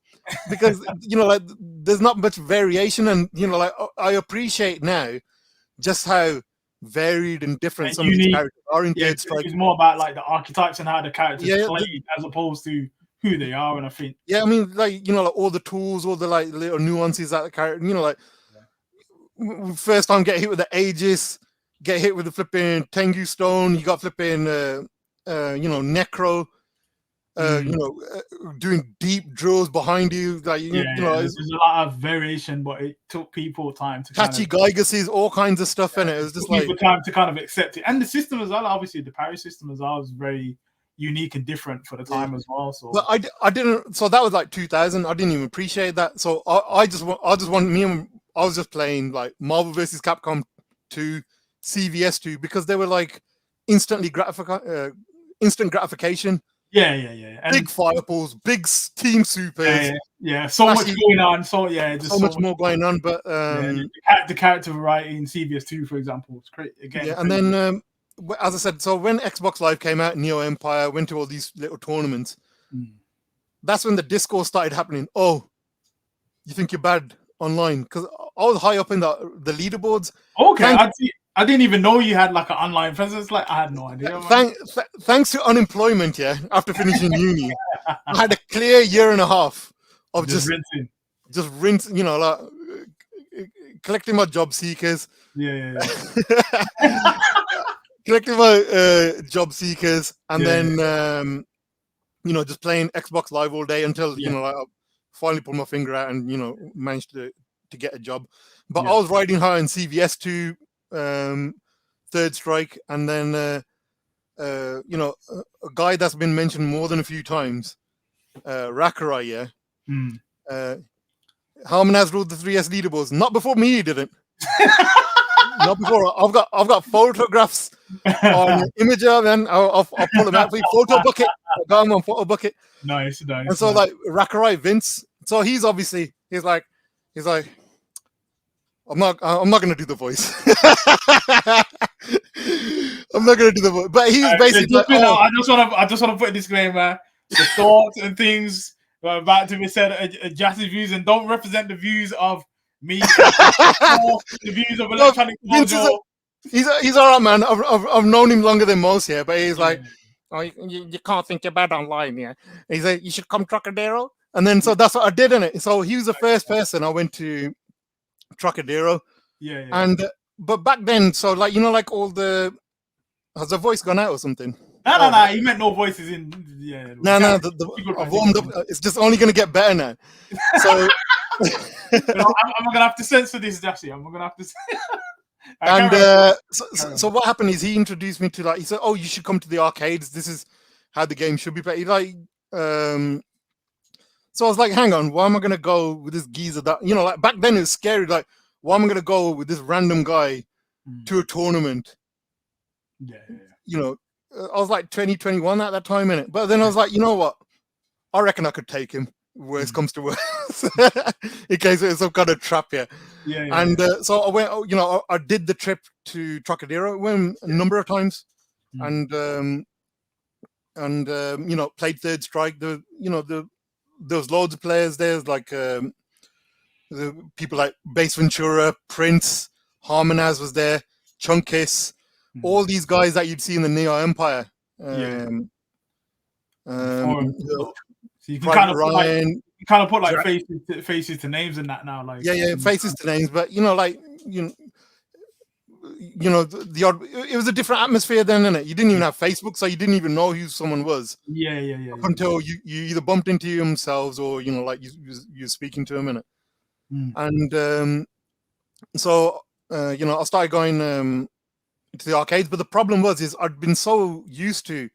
because like there's not much variation, and like I appreciate now just how varied and different some of these characters are in Third Strike. It's more about like the archetypes and how the characters play as opposed to who they are, and I think I mean like like all the tools, all the like little nuances that the character like first time get hit with the Aegis, get hit with the flipping Tengu Stone, you got flipping Necro, doing deep drills behind you, like there's a lot of variation, but it took people time to Tachi Geiger's, all kinds of stuff in it. It was just like time to kind of accept it, and the system as well. Obviously, the parry system as well was very unique and different for the time as well. So, but I didn't. So that was like 2000. I didn't even appreciate that. So I was just playing like Marvel vs. Capcom 2, CVS 2 because they were like instant gratification. Yeah. And big fireballs, big team supers. Yeah, so much Flashy, going on. So yeah, just so much more going on. But the character variety in CVS2, for example, it's great. Again, yeah, and then as I said, so when Xbox Live came out, Neo Empire went to all these little tournaments. That's when the discourse started happening. Oh, you think you're bad online? Because I was high up in the leaderboards. Okay, I didn't even know you had like an online presence. Like I had no idea. Thanks to unemployment, yeah, after finishing uni, I had a clear year and a half of just rinsing, you know, like collecting my job seekers. Collecting my job seekers, and then you know, just playing Xbox Live all day until you know, like, I finally pulled my finger out and you know managed to get a job. But I was riding high in CVS2, Third Strike, and then you know, a guy that's been mentioned more than a few times, Rakurai, yeah. Harmon has ruled the 3S leaderboards. Not before me, he didn't. Not before. I've got photographs on Imager, then I'll pull them out for you. Photo bucket. I got him on photo bucket. Nice. And so like Rakurai Vince, so he's obviously he's like I'm not gonna do the voice. I'm not gonna do the voice. But he's basically like, I just wanna put a disclaimer. The thoughts and things are about to be said are Jassi views and don't represent the views of me. The views of Electronic Dojo. He's all right, man. I've known him longer than most here, but he's like, oh, you can't think about online, yeah. He's like, you should come Trocadero, and then so that's what I did in it. So he was the first person I went to Trocadero, and but back then, so like you know, like all the has the voice gone out or something? No. He meant no voices in. No. I've warmed up. It's just only gonna get better now. So. I'm gonna have to censor this, Jassi. I'm gonna have to. And so what happened is he introduced me to like he said, "Oh, you should come to the arcades. This is how the game should be played." Like, so I was like, "Hang on, why am I gonna go with this geezer that you know?" Like back then it was scary. Like, why am I gonna go with this random guy to a tournament? You know, I was like 2021 at that time, innit? But then I was like, you know what? I reckon I could take him. Worst comes to worst, in case it was some kind of trap here. And so I went. You know, I did the trip to Trocadero. Went a number of times, and you know, played Third Strike. There was loads of players there. Like the people like Base Ventura, Prince, Harmonaz was there, Chunkus, all these guys that you'd see in the Neo Empire. So you can kind of put like faces to names and that now, like faces to names, but you know, like you know, the odd. It was a different atmosphere then, innit? You didn't even have Facebook, so you didn't even know who someone was. Until you either bumped into themselves or you know, like you're speaking to them, innit? And so you know, I started going to the arcades, but the problem was I'd been so used to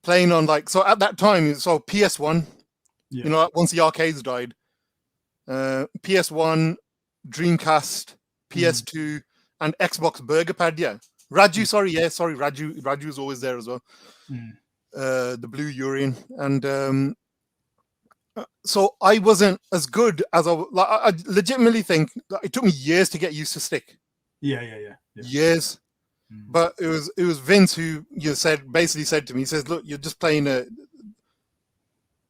playing on like so at that time. So PS1, you know, once the arcades died, PS1, Dreamcast, PS2, and Xbox Burger Pad. Raju was always there as well. The Blue Urine, and so I wasn't as good as I legitimately think that it took me years to get used to stick. Years. But it was Vince who basically said to me, he says, "Look, you're just playing a."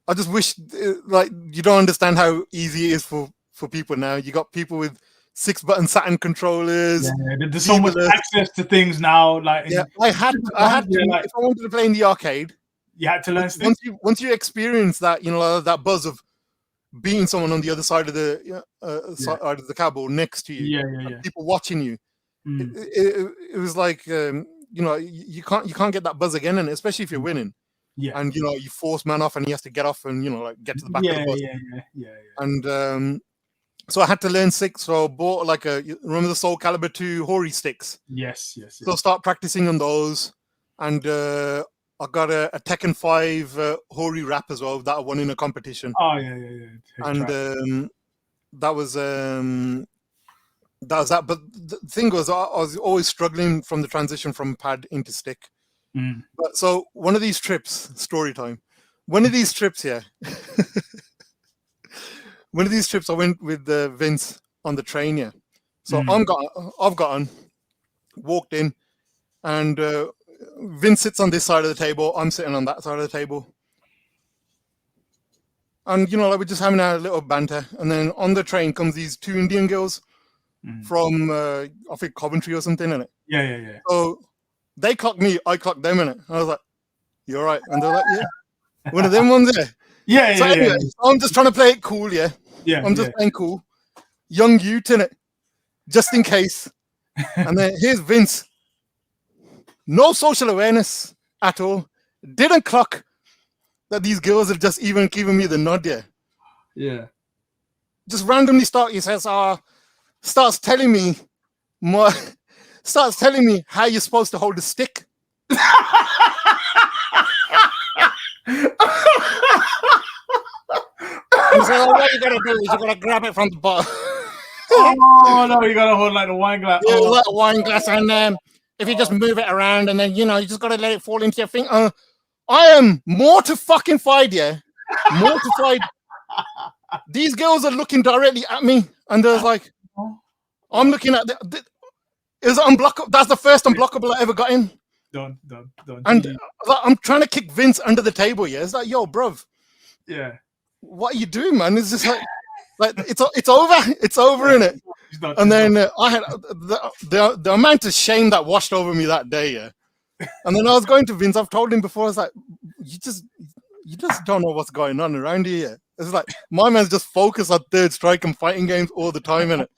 I just wish like you don't understand how easy it is for people now. You got people with 6-button Saturn controllers. There's so much access to things now. Like I had to if I wanted to play in the arcade, you had to learn. Once you experience that, you know, that buzz of beating someone on the other side of the side of the cab or next to you, people watching you. It was like you know, you can't get that buzz again, and especially if you're winning. And you know, you force man off and he has to get off and you know, like get to the back of the bus. And so I had to learn 6. So I bought like remember the Soul Calibur 2 Hori sticks. Yes. So I start practicing on those, and I got a Tekken 5 Hori wrap as well that I won in a competition. And that was that. But the thing was, I was always struggling from the transition from pad into stick. But so one of these trips, story time. One of these trips here, one of these trips I went with Vince on the train. Yeah, so I've gotten walked in, and Vince sits on this side of the table. I'm sitting on that side of the table. And, like we're just having a little banter. And then on the train comes these two Indian girls from, I think, Coventry or something, innit? Yeah. So they clocked me, I clocked them, innit? I was like, you're right. And they're like, yeah. One of them ones, Yeah. So anyway, I'm just trying to play it cool, yeah? I'm just playing cool. Young youth, innit? Just in case. And then here's Vince. No social awareness at all. Didn't clock that these girls have just even given me the nod, yeah. Yeah. Just randomly starts telling me how you're supposed to hold a stick. He said, what you gotta do is you gotta grab it from the bottom. Oh no, you gotta hold like the wine glass. Yeah, like a wine glass, and if you just move it around, and then you just gotta let it fall into your finger. I am mortified, yeah. Mortified. These girls are looking directly at me, and they're like, I'm looking at it's unblockable. That's the first unblockable I ever got in. Done. And I'm trying to kick Vince under the table, yeah. It's like, yo, bruv. Yeah. What are you doing, man? It's just like it's over. It's over, innit? And then I had the amount of shame that washed over me that day, yeah. And then I was going to Vince. I've told him before. I was like, you just don't know what's going on around here. It's like my man's just focused on third strike and fighting games all the time, innit?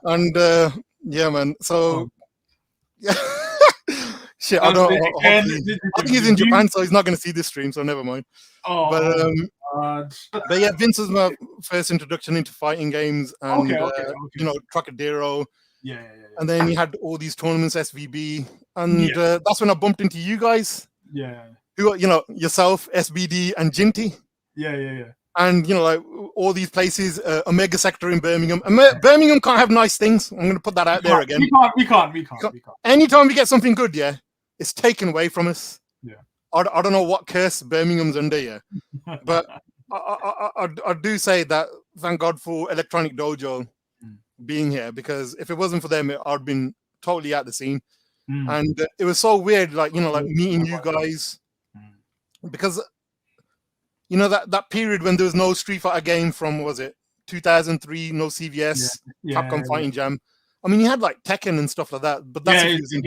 And yeah, man. So yeah. Shit, I don't. I think he's in Japan, so he's not going to see this stream. So never mind. But yeah, Vince was my first introduction into fighting games, and Trocadero. Yeah. And then he had all these tournaments, SVB, and that's when I bumped into you guys. Yeah. Who, yourself, SBD, and Jinty. Yeah. And like all these places, Omega Sector in Birmingham. Birmingham can't have nice things. I'm going to put that out there again. We can't. Anytime we get something good, yeah, it's taken away from us. Yeah. I don't know what curse Birmingham's under, yeah. But I do say that thank God for Electronic Dojo being here, because if it wasn't for them, I'd been totally out the scene. And it was so weird, like meeting you guys, because that period when there was no Street Fighter game from 2003, no CVS, Capcom Fighting Jam. I mean, you had like Tekken and stuff like that, but that's Tekken, isn't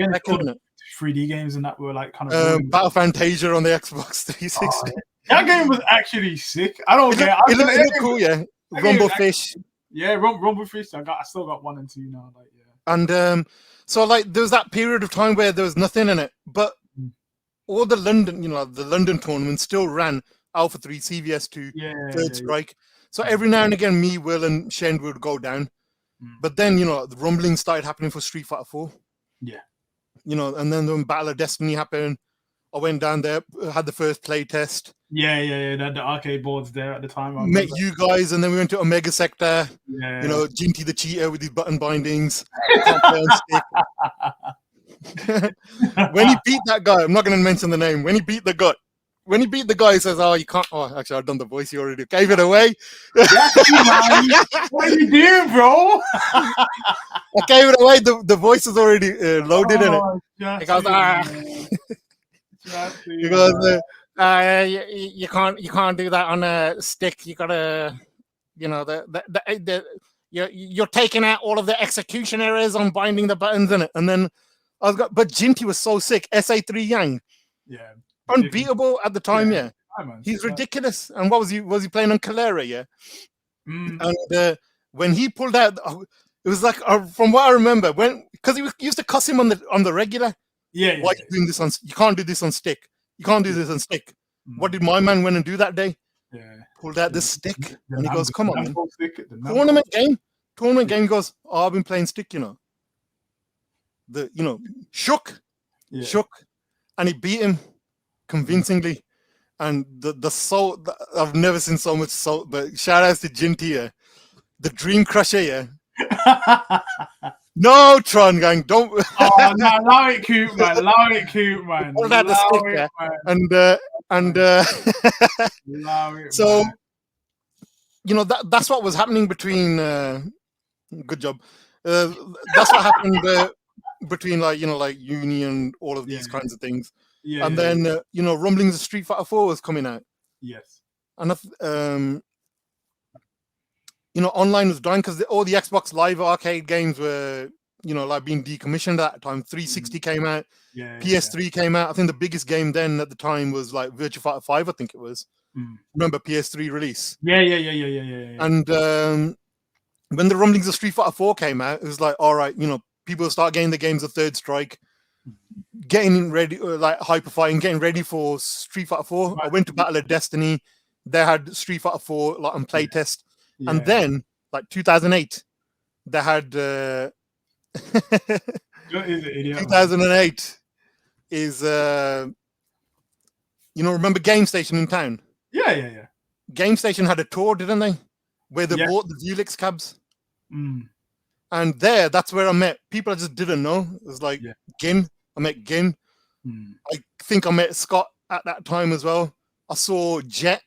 it? 3D games and that were like kind of Battle Fantasia on the Xbox 360. That game was actually sick. I don't care. It looked cool, yeah. Rumble Fish. Yeah, Rumble Fish. I still got 1 and 2 now. Like, yeah. And so like there was that period of time where there was nothing in it, but all the London, the London tournaments still ran Alpha 3, CVS 2, Third Strike. So every now and again, me, Will, and Shane would go down. But then the rumbling started happening for Street Fighter 4. Yeah. And then when Battle of Destiny happened, I went down there, had the first play test. Yeah. They had the arcade boards there at the time. Met you guys, and then we went to Omega Sector. Yeah. Jinty the cheater with his button bindings. Can't play on stick. When he beat that guy, I'm not going to mention the name. When he beat the guy, he says, "Oh, you can't." Oh, actually, I've done the voice. You already gave it away. What are you doing, bro? I gave it away. The voice is already loaded in it. He goes, you can't do that on a stick. You gotta, you're taking out all of the execution errors on binding the buttons in it. And then but Jinty was so sick. SA3 Yang. Yeah. Unbeatable at the time, yeah. He's ridiculous. And what was he playing on Calera, yeah? And when he pulled out, it was like from what I remember, because he used to cuss him on the regular. Yeah. Why are you doing this on? You can't do this on stick. You can't do this on stick. What did my man went and do that day? Yeah. Pulled out the stick, and he goes, "Come on, man. Tournament game." He goes, "Oh, I've been playing stick, shook, and he beat him convincingly." And the soul, I've never seen so much soul. But shout outs to Jinty, the Dream Crusher, yeah. No, Tron gang, don't. Oh, no, allow it, cute man. Allow it, cute man. Hold out the stick, yeah. And Allow it, so man. that's what was happening between. Good job. That's what happened between like Uni and all of these kinds of things. Yeah. And then Rumblings of Street Fighter 4 was coming out. Yes. And online was dying because all the Xbox Live Arcade games were like being decommissioned at that time. 360 came out. Yeah. PS3 came out. I think the biggest game then at the time was like Virtua Fighter 5. I think it was. Remember PS3 release? Yeah. And when the Rumblings of Street Fighter 4 came out, it was like, all right, people start getting the games of Third Strike, getting ready, like hyper fighting, getting ready for Street Fighter 4. I went to Battle of Destiny. They had Street Fighter 4 like on playtest. Yeah. And then, like 2008, they had 2008 is remember Game Station in town? Yeah. Game Station had a tour, didn't they? Where they bought the Vulix cabs. And that's where I met people I just didn't know. It was like Gin. I met Gin. I think I met Scott at that time as well. I saw Jet.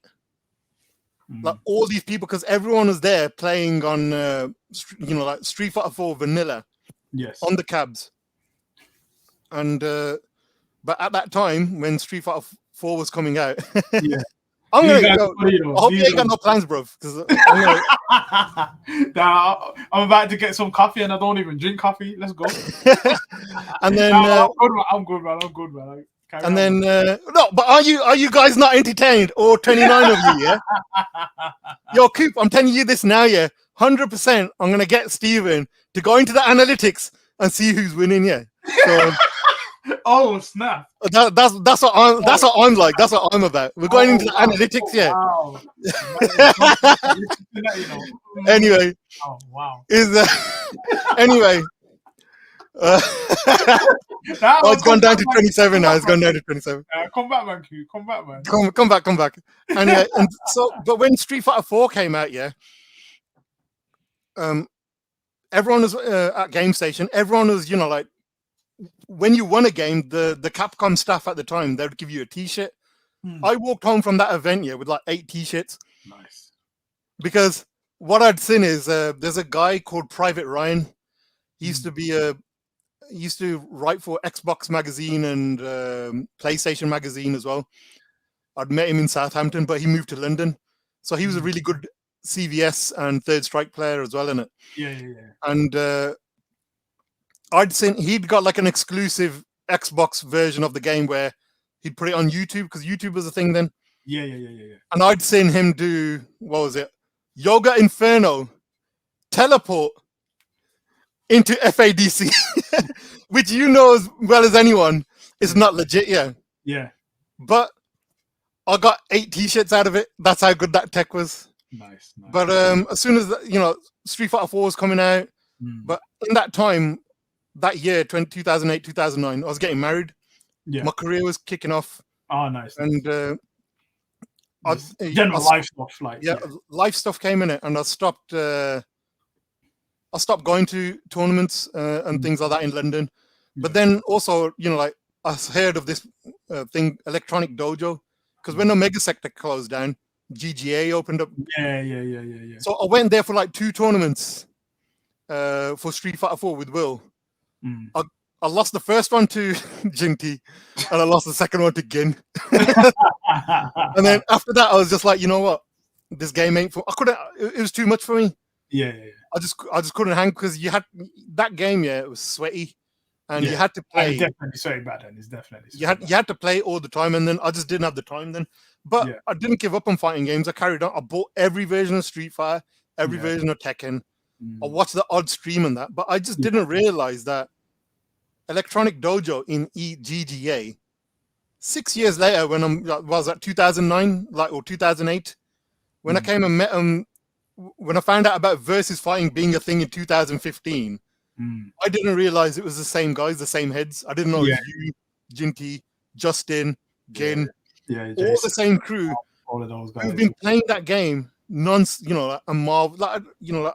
Like all these people, because everyone was there playing on, like Street Fighter 4 Vanilla. Yes. On the cabs. And but at that time when Street Fighter 4 was coming out, I'm gonna go. I hope you ain't got no plans, bro. Because I'm about to get some coffee, and I don't even drink coffee. Let's go. And then I'm good, man. And then no, but are you guys not entertained? Or 29 of you, yeah? Yo, Coop, I'm telling you this now, yeah. 100%. I'm gonna get Steven to go into the analytics and see who's winning, yeah. So, oh snap! That's what I'm like. That's what I'm about. We're going into the analytics, yeah. Wow. Anyway. Oh wow. Anyway. It's gone down to 27 now. It's gone down to 27. Come back, man. Q. Come back, man. Come back. And so, but when Street Fighter 4 came out, yeah. Everyone was at Game Station. Everyone was, like, when you won a game, the Capcom staff at the time, they would give you a T-shirt. I walked home from that event, yeah, with like 8 T-shirts. Nice. Because what I'd seen is there's a guy called Private Ryan. He used to write for Xbox magazine and PlayStation magazine as well. I'd met him in Southampton, but he moved to London. So he was a really good CVS and Third Strike player as well, innit? Yeah. And I'd seen he'd got like an exclusive Xbox version of the game where he'd put it on YouTube because YouTube was a thing then. Yeah. And I'd seen him do, what was it? Yoga Inferno teleport into FADC, which as well as anyone is not legit, yeah. Yeah. But I got 8 T-shirts out of it. That's how good that tech was. Nice. But as soon as Street Fighter 4 was coming out, but in that time, that year, 2008, 2009, I was getting married. Yeah. My career was kicking off. Oh, nice. And general life stuff, like life stuff came in it, and I stopped going to tournaments and things like that in London. But then also, like I heard of this thing, Electronic Dojo, because when Omega Sector closed down, GGA opened up. Yeah. So I went there for like 2 tournaments for Street Fighter 4 with Will. I lost the first one to Jinty, and I lost the second one to Gin. And then after that, I was just like, you know what? This game ain't for. I couldn't. It was too much for me. Yeah. I just couldn't hang because you had that game. Yeah, it was sweaty, and you had to play. It's definitely sweaty back then. It's definitely. You had to play all the time, and then I just didn't have the time then. But I didn't give up on fighting games. I carried on. I bought every version of Street Fighter, every version of Tekken. I watched the odd stream and that, but I just didn't realize that Electronic Dojo in GGA 6 years later, when I was at 2009, or 2008, when I came and met him, when I found out about versus fighting being a thing in 2015, I didn't realize it was the same guys, the same heads. I didn't know it was you, Jinty, Justin, Gin, all the same crew. All of those guys. We've been playing that game a Marvel. I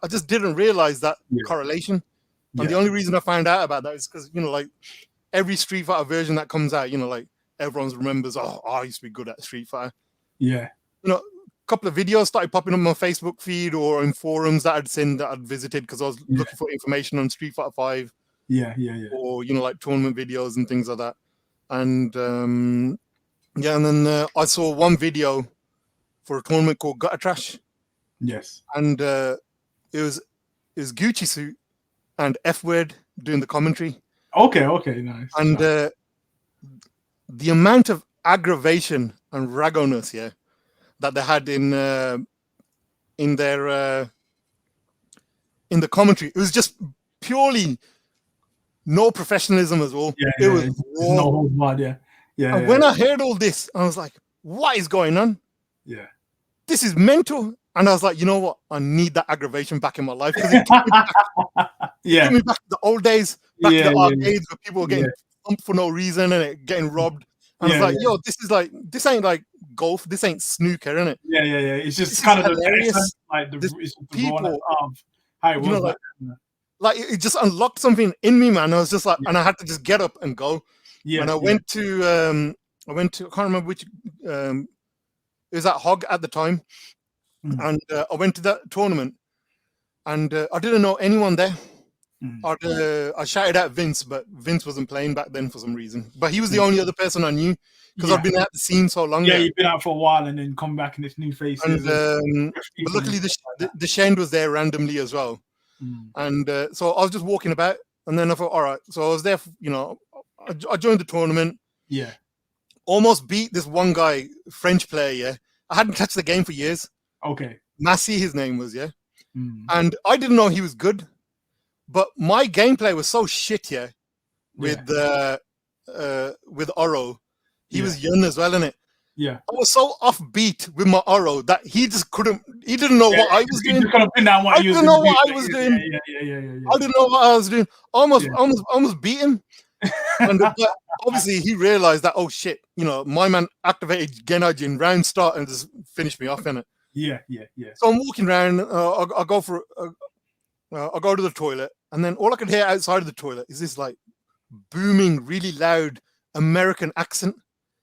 just didn't realize that correlation. And the only reason I found out about that is because, every Street Fighter version that comes out, everyone remembers, I used to be good at Street Fighter. Yeah. couple of videos started popping up on my Facebook feed or in forums that I'd seen that I'd visited because I was looking for information on Street Fighter 5. Yeah. Or, you know, like tournament videos and things like that. And and then I saw one video for a tournament called Gutter Trash. Yes. And it was Gucci Suit and F Word doing the commentary. Okay, nice. And the amount of aggravation and raggoness, that they had in their in the commentary, it was just purely no professionalism as well. Yeah, it was raw. No hold barred, yeah. And when I heard all this, I was like, what is going on? Yeah. This is mental. And I was like, you know what? I need that aggravation back in my life. Because it took me back, took me back to the old days, back to the arcades where people were getting pumped for no reason and getting robbed. And I was like, yo, this ain't like golf. This ain't snooker, innit? Yeah. It's just kind of hilarious. the People, how it was. You know, like it just unlocked something in me, man. I was just like, and I had to just get up and go. Yeah. And I went to, I can't remember which, it was at Hog at the time. And I went to that tournament and I didn't know anyone there. I shouted at Vince, but Vince wasn't playing back then for some reason. But he was the only other person I knew because I've been at the scene so long. Yeah, you've been out for a while and then come back in this new face. And but luckily the Shend was there randomly as well. And so I was just walking about, and then I thought, all right. So I was there, you know, I joined the tournament. Yeah. Almost beat this one guy, French player. Yeah. I hadn't touched the game for years. Okay. Massey, his name was, and I didn't know he was good, but my gameplay was so shit, with Oro. He was young as well, innit? Yeah. I was so offbeat with my Oro that he just couldn't. He didn't know what I was doing. I didn't know what I was doing. I didn't know what I was doing. Almost beat him. And obviously he realized that, oh shit, you know, my man activated Genaj in round start and just finished me off, innit? Yeah. So I'm walking around. I go to the toilet, and then all I could hear outside of the toilet is this like booming, really loud American accent.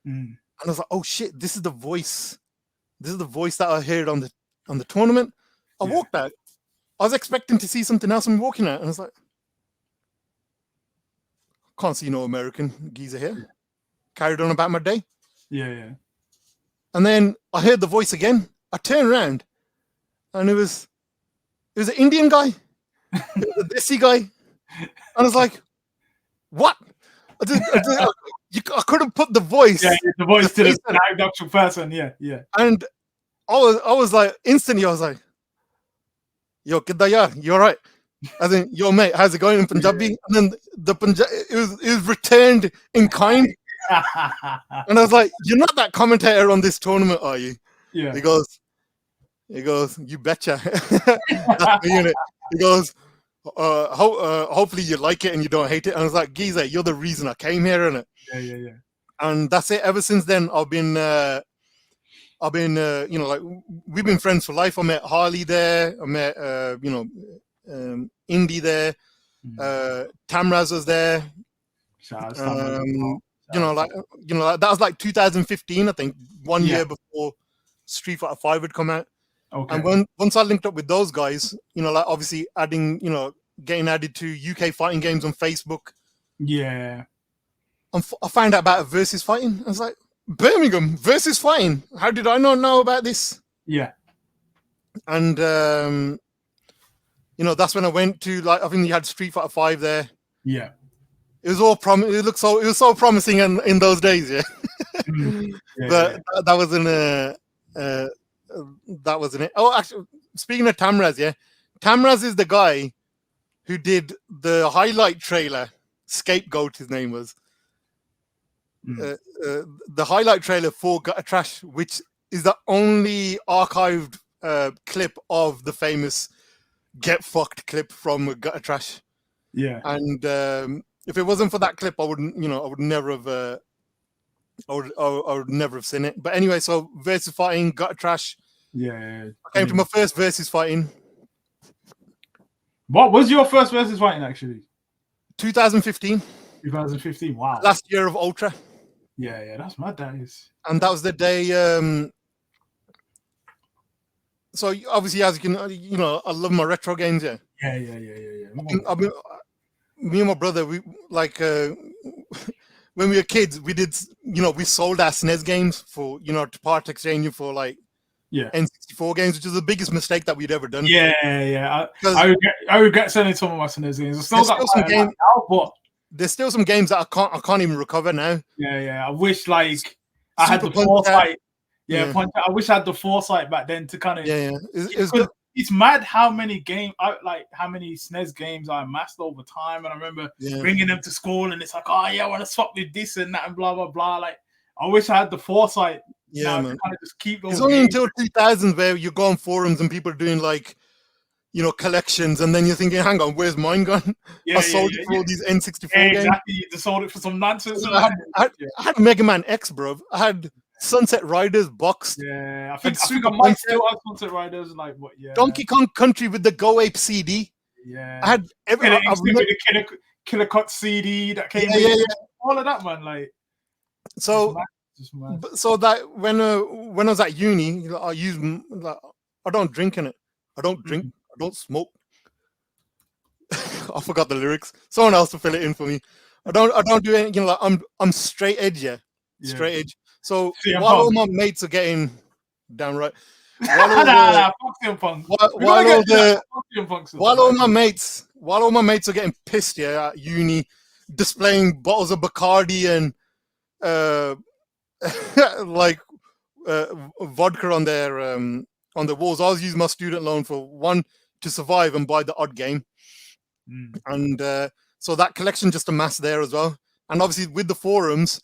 And I was like, "Oh shit, this is the voice. This is the voice that I heard on the tournament." I walked out. I was expecting to see something else. I'm walking out, and I was like, "Can't see no American geezer here." Carried on about my day. Yeah. And then I heard the voice again. I turned around, and it was an Indian guy, a Desi guy, and I was like, "What?" I couldn't put the voice. Yeah, the voice to the actual person. Yeah. And I was like, instantly, I was like, "Yo, kidda, you all right?" I think, "Yo, mate, how's it going in Punjabi?" And then it was returned in kind, and I was like, "You're not that commentator on this tournament, are you?" Yeah. He goes, "You betcha." That's the unit. He goes, hopefully you like it and you don't hate it. And I was like, "Geezer, you're the reason I came here, innit?" Yeah. And that's it. Ever since then, I've been, you know, like we've been friends for life. I met Harley there. I met, Indy there. Tamraz was there. You know, like that was like 2015, I think, 1 year before Street Fighter 5 had come out. Okay. And once I linked up with those guys, you know, like obviously getting added to UK fighting games on Facebook. Yeah. I found out about VSFighting. I was like, Birmingham VSFighting. How did I not know about this? Yeah. And you know, that's when I went to, like, I think you had Street Fighter 5 there. Yeah. It was all it was so promising in those days, but that wasn't it. Oh, actually, speaking of Tamraz, Tamraz is the guy who did the highlight trailer. Scapegoat, his name was. The highlight trailer for Gutter Trash, which is the only archived clip of the famous "Get Fucked" clip from Gutter Trash. Yeah. And if it wasn't for that clip, I would never have. I would never have seen it. But anyway, so VSFighting, Gutter Trash. Yeah. I came to my first VSFighting. What was your first VSFighting actually? 2015. 2015. Wow. Last year of Ultra. Yeah, that's mad. That is. And that was the day. so obviously, as you can, I love my retro games. Yeah. Yeah. Me and my brother, we like when we were kids, we did, we sold our SNES games for, to part exchange for like N64 games, which is the biggest mistake that we'd ever done. Yeah. I regret selling some of my SNES games. I still got some games now, but there's still some games that I can't even recover now. Yeah. I wish like I had the foresight. I wish I had the foresight back then to kind of. It's mad how many how many SNES games I amassed over time, and I remember bringing them to school, and it's like, oh yeah, I want to swap with this and that and blah blah blah. Like, I wish I had the foresight. Yeah, man. To kind of just keep those. It's only until 2000s where you go on forums and people are doing like, collections, and then you're thinking, hang on, where's mine gone? I sold it for all these N64 games. Exactly, you just sold it for some nonsense. I had Mega Man X, bro. I had Sunset Riders boxed. Yeah, I think I might still have Sunset Riders. Like what? Yeah. Donkey Kong Country with the Go Ape CD. Yeah. I had the Killer Cut CD that came. Yeah. All of that, man. Like. So that when I was at uni, I used like, I don't drink in it. I don't drink. I don't smoke. I forgot the lyrics. Someone else to fill it in for me. I don't do anything. Like I'm straight edge. Yeah. Straight edge. So while all my mates are getting downright, while all my mates are getting pissed at uni, displaying bottles of Bacardi and vodka on their walls, I was using my student loan for one to survive and buy the odd game, and so that collection just amassed there as well. And obviously with the forums.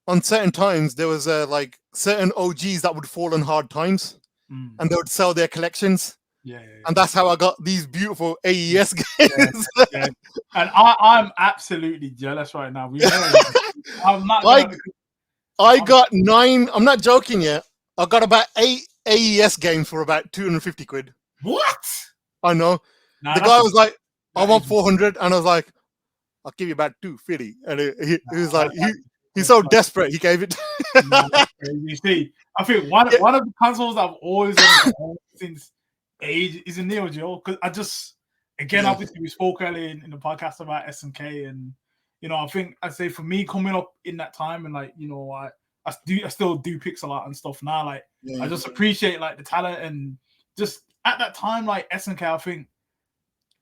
On certain times, there was like certain OGs that would fall on hard times, and they would sell their collections. Yeah. And that's how I got these beautiful AES games. Yeah. And I'm absolutely jealous right now. I'm not. I got 9. I'm not joking yet. I got about 8 AES games for about 250 quid. What? I know. The guy was like, "I want 400," and I was like, "I'll give you about 250." And he was like, He's so desperate, he gave it. You see, I think one of the consoles I've always wanted since age is a Neo Geo, because obviously we spoke earlier in the podcast about SNK, and I think I'd say for me coming up in that time, and like I still do pixel art and stuff now. Like I just appreciate like the talent, and just at that time, like SNK, I think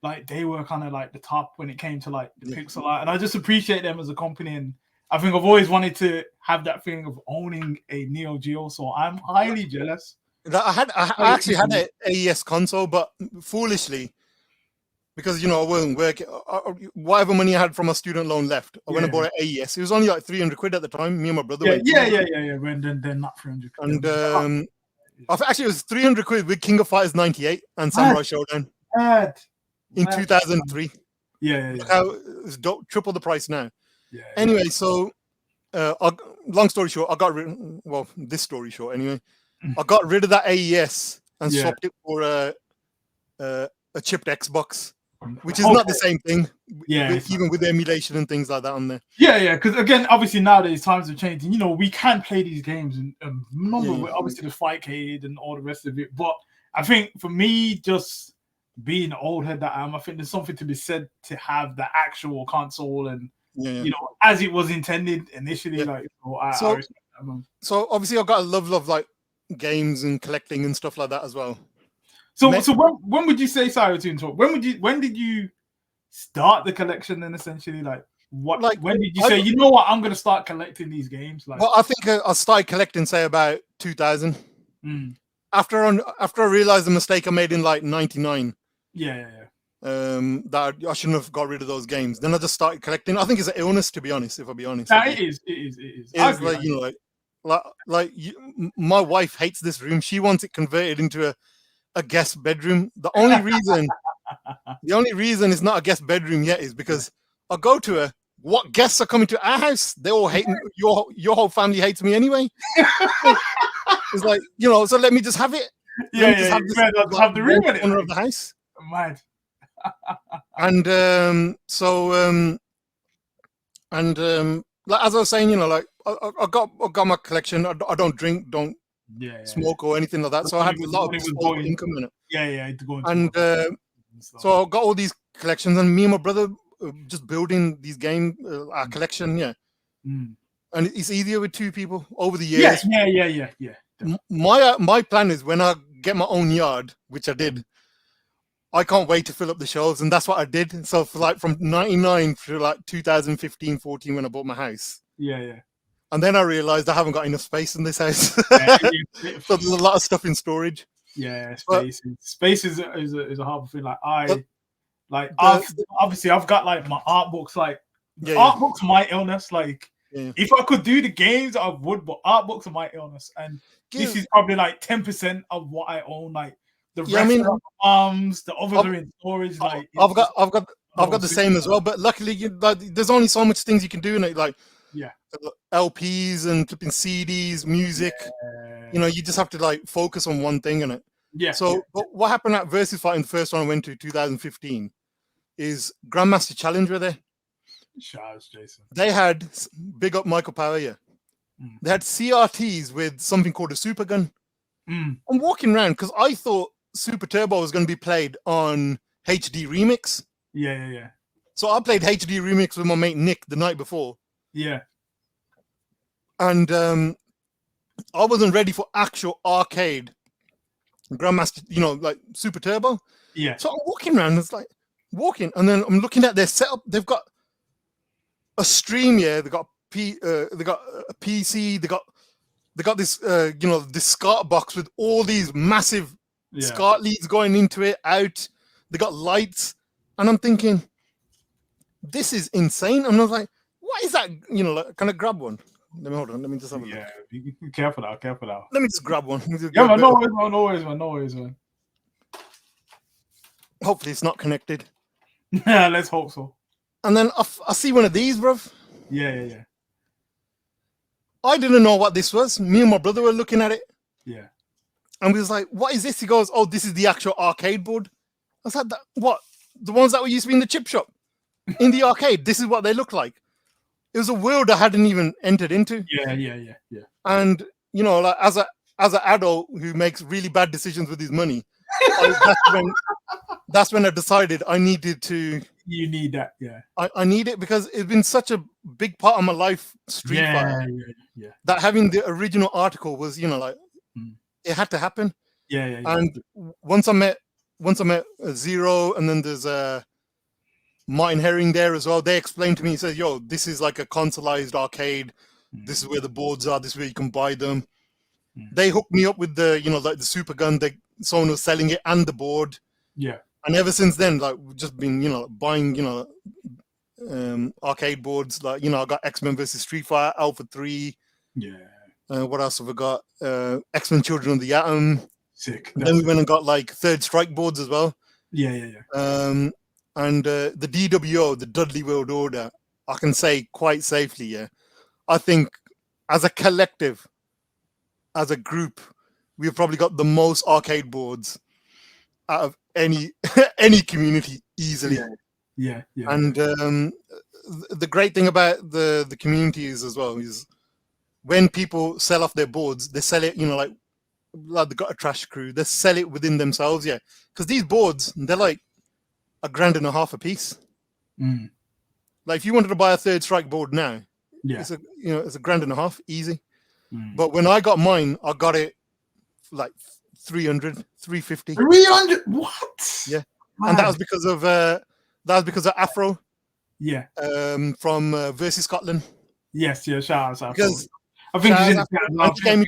like they were kind of like the top when it came to like the pixel art, and I just appreciate them as a company. And I think I've always wanted to have that feeling of owning a Neo Geo, so I'm highly jealous. I actually had an AES console, but foolishly, because I wasn't working, whatever money I had from my student loan left, I went and bought an AES. It was only like 300 quid at the time. Me and my brother went. When then not 300 quid. And actually it was 300 quid with King of Fighters 98 and Samurai Showdown in 2003. Look how it's triple the price now. Anyway, so long story short, this story short anyway, I got rid of that AES and swapped it for a chipped Xbox, which is not the same thing. Even with the emulation and things like that on there. Because again, obviously nowadays times have changed, and we can play these games and obviously the Fightcade and all the rest of it. But I think for me, just being the old head that I am, I think there's something to be said to have the actual console and as it was intended initially. So obviously I've got a love of like games and collecting and stuff like that as well. So when would you say, sorry to interrupt, when did you start the collection then, essentially? Like when did you say, you know what, I'm gonna start collecting these games? Like, well, I think I started collecting say about 2000. After I realized the mistake I made in like 99. That I shouldn't have got rid of those games. Then I just started collecting. I think it's an illness, to be honest. If I'll be honest, it is. It's my wife hates this room. She wants it converted into a guest bedroom. The only reason it's not a guest bedroom yet is because I go to her. What guests are coming to our house? They all hate me. Your whole family hates me anyway. It's like, so let me just have it. Have the room in it. Corner of the house. Mad. And like as I was saying, like I got my collection. I don't drink, don't smoke or anything like that. So I had a lot of disposable income in it. And so I got all these collections, and me and my brother just building these game our collection. And it's easier with two people over the years. My plan is when I get my own yard, which I did, I can't wait to fill up the shelves, and that's what I did. So for like from 99 to like 2015, 14 when I bought my house. And then I realized I haven't got enough space in this house. So there's a lot of stuff in storage. Space is a hard thing. Obviously I've got like my art books, art books are my illness. If I could do the games, I would, but art books are my illness, and this is probably like 10% of what I own. Like the rest of the arms, the others are in storage. Like I've got the same as well, but luckily there's only so much things you can do in it. Like LPs and flipping CDs, music. You just have to like focus on one thing in it. But what happened at VSFighting, the first one I went to, 2015, is Grandmaster Challenge were there. Shout out, Jason. They had big up Michael Power, They had CRTs with something called a super gun. I'm walking around because I thought Super Turbo was going to be played on HD Remix. So I played HD Remix with my mate Nick the night before. And I wasn't ready for actual arcade Grandmaster, like Super Turbo. So I'm walking around, it's like and then I'm looking at their setup. They've got a stream, they got they got a PC, they got this this SCART box with all these massive SCART leads going into it, out. They got lights, and I'm thinking, this is insane. And I was like, what is that? Can I grab one? Hold on, let me just have a look. Be careful now. Let me just grab one. No worries, man. Hopefully it's not connected. Let's hope so. And then I see one of these, bruv. Yeah. I didn't know what this was. Me and my brother were looking at it. And we was like, what is this? He goes, oh, this is the actual arcade board. I said, what? The ones that were used to be in the chip shop? In the arcade, this is what they look like. It was a world I hadn't even entered into. Yeah. And, like as an adult who makes really bad decisions with his money, that's when I decided I needed to. You need that, I need it because it's been such a big part of my life, Street Fighter. That having the original article was, it had to happen. And once I met Zero, and then there's Martin Herring there as well. They explained to me, he said, yo, this is like a consoleized arcade. This is where the boards are. This is where you can buy them. They hooked me up with the, like the super gun. Someone was selling it and the board. And ever since then, like, we've just been, buying, arcade boards. Like, I got X-Men versus Street Fighter, Alpha 3. What else have I got? X-Men Children of the Atom. Sick. And then we went and got like Third Strike boards as well. And the DWO, the Dudley World Order, I can say quite safely, I think as a collective, as a group, we've probably got the most arcade boards out of any community easily. And the great thing about the community is as well is when people sell off their boards, they sell it, like they got a trash crew, they sell it within themselves, because these boards, they're like $1.50 a piece. Like if you wanted to buy a Third Strike board now, it's a $1.50 easy. But when I got mine, I got it like 300, 350. 300? What? Yeah. Man. And that was because of Afro. From versus Scotland. Yes, shout out. Because I think he gave me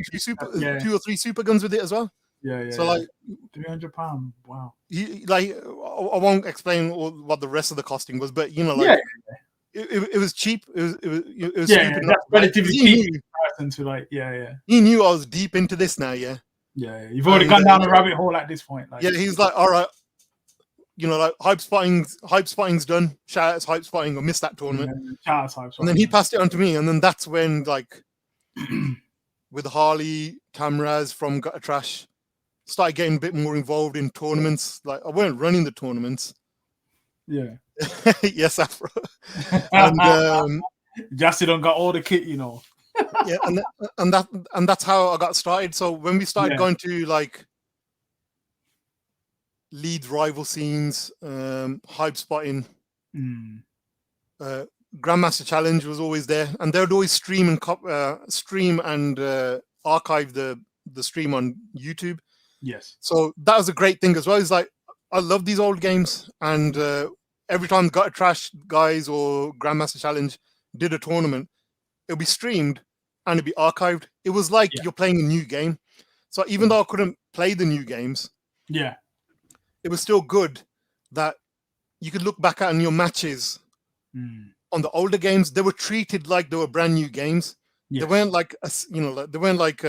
two or three super guns with it as well. So like £300. Wow. I won't explain what the rest of the costing was, but it was cheap. It was cheap enough, relatively cheap in comparison to He knew I was deep into this now. You've already gone down the rabbit hole at this point. He's like, all right, like hype spotting's done. Shout out to hype spotting. I missed that tournament. Shout out to hype spotting. And then he passed it on to me, and then that's when like with Harley, Tamraz from Gutter Trash, started getting a bit more involved in tournaments. Like I weren't running the tournaments. Yeah. Yes, Afro. And Jassi done got all the kit, Yeah, and that's how I got started. So when we started going to like Leeds rival scenes, hype spotting, Grandmaster Challenge was always there, and they would always stream and archive the stream on YouTube. Yes. So that was a great thing as well. It's like I love these old games, and every time Got a Trash guys or Grandmaster Challenge did a tournament, it'll be streamed and it'll be archived. It was like you're playing a new game. So even though I couldn't play the new games, it was still good that you could look back at in your matches on the older games. They were treated like they were brand new games. They weren't like they weren't like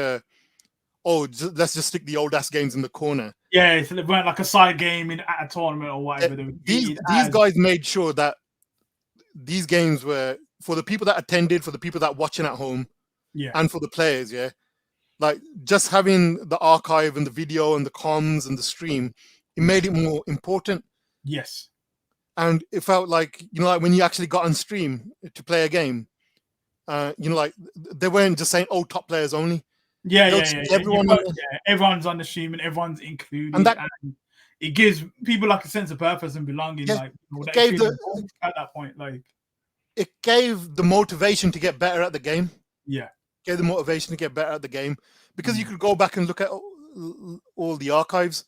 let's just stick the old ass games in the corner. Yeah, so they weren't like a side game at a tournament or whatever. These guys made sure that these games were for the people that attended, for the people that watching at home, and for the players. Yeah, like just having the archive and the video and the comms and the stream, it made it more important. Yes, and it felt like like when you actually got on stream to play a game, like they weren't just saying top players only. Everyone's on the stream and everyone's included, and it gives people like a sense of purpose and belonging. Like it gave at that point, like it gave the motivation to get better at the game. Yeah, gave the motivation to get better at the game because you could go back and look at all the archives.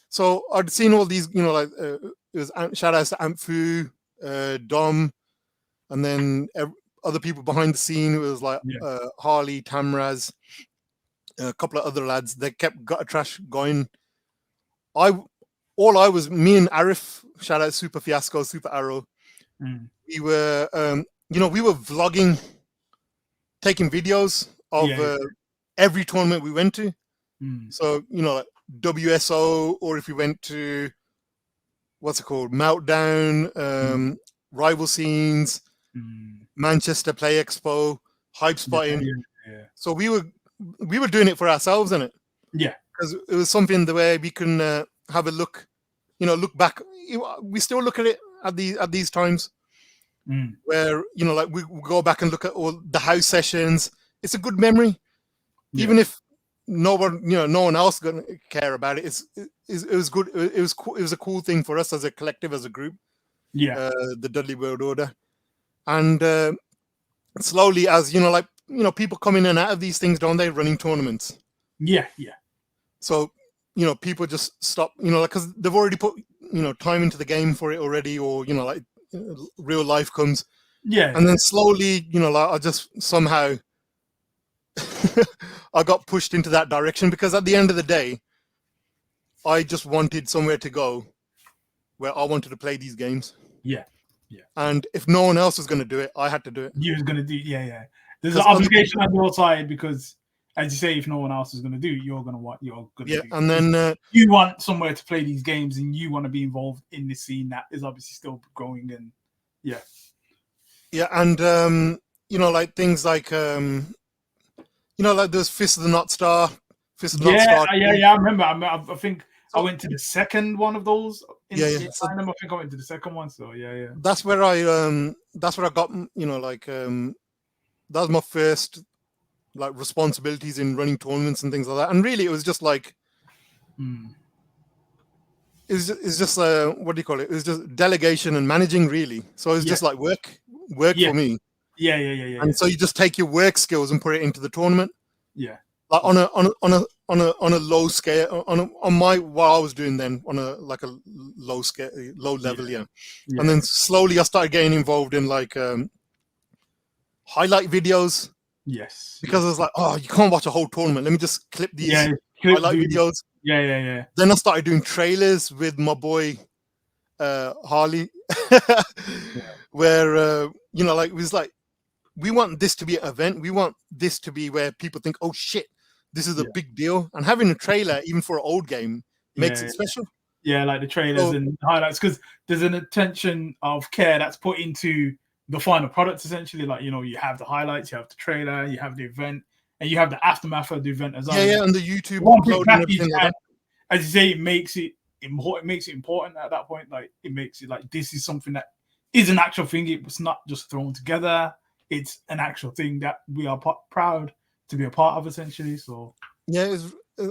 So I'd seen all these, like it was shout outs to Ampfu, Dom, and then other people behind the scene. It was like Harley, Tamraz, a couple of other lads. They kept Got a Trash going. Me and Arif, shout out Super Fiasco, Super Arrow. We were, we were vlogging, taking videos of every tournament we went to. So, like WSO, or if we went to, what's it called, Meltdown, Rival Scenes, Manchester Play Expo, Hype Spotting. So we were doing it for ourselves, innit? Yeah. Because it was something the way we can have a look, look back. We still look at it at these times where, like we go back and look at all the house sessions. It's a good memory. Even if no one else gonna care about it. It was good. It was a cool thing for us as a collective, as a group. Yeah. The Dudley World Order. And slowly, as people come in and out of these things, don't they? Running tournaments. Yeah. So people just stop. Because they've already put time into the game for it already, or like real life comes. Yeah. And then slowly, like I just somehow I got pushed into that direction, because at the end of the day, I just wanted somewhere to go where I wanted to play these games. Yeah. And if no one else was going to do it, I had to do it. You was going to do, There's an obligation on your side, because, as you say, if no one else is going to do it, you're going to do. And then you want somewhere to play these games, and you want to be involved in this scene that is obviously still growing. And and like things like like there's Fist of the Not Star. I remember. I think I went to the second one of those. I think I went to the second one. So That's where I got that was my first like responsibilities in running tournaments and things like that. And really, it was just like it's just what do you call it? It was just delegation and managing, really. So it's just like work for me. Yeah. And so you just take your work skills and put it into the tournament. Yeah. Like on a low scale, on what I was doing then, on a low scale, low level, and then slowly I started getting involved in like highlight videos. Yes. Because I was like, you can't watch a whole tournament. Let me just clip these highlight videos. Yeah. Then I started doing trailers with my boy Harley, where like it was like, we want this to be an event. We want this to be where people think, oh shit, this is a big deal. And having a trailer, even for an old game, makes it special. Yeah, like the trailers and highlights, because there's an attention of care that's put into the final product, essentially. Like, you have the highlights, you have the trailer, you have the event, and you have the aftermath of the event as well. Yeah, and the YouTube upload and everything like that. As you say, it makes it important. It makes it important at that point. Like, it makes it like this is something that is an actual thing. It's not just thrown together. it's an actual thing that we are proud to be a part of, essentially. So yeah,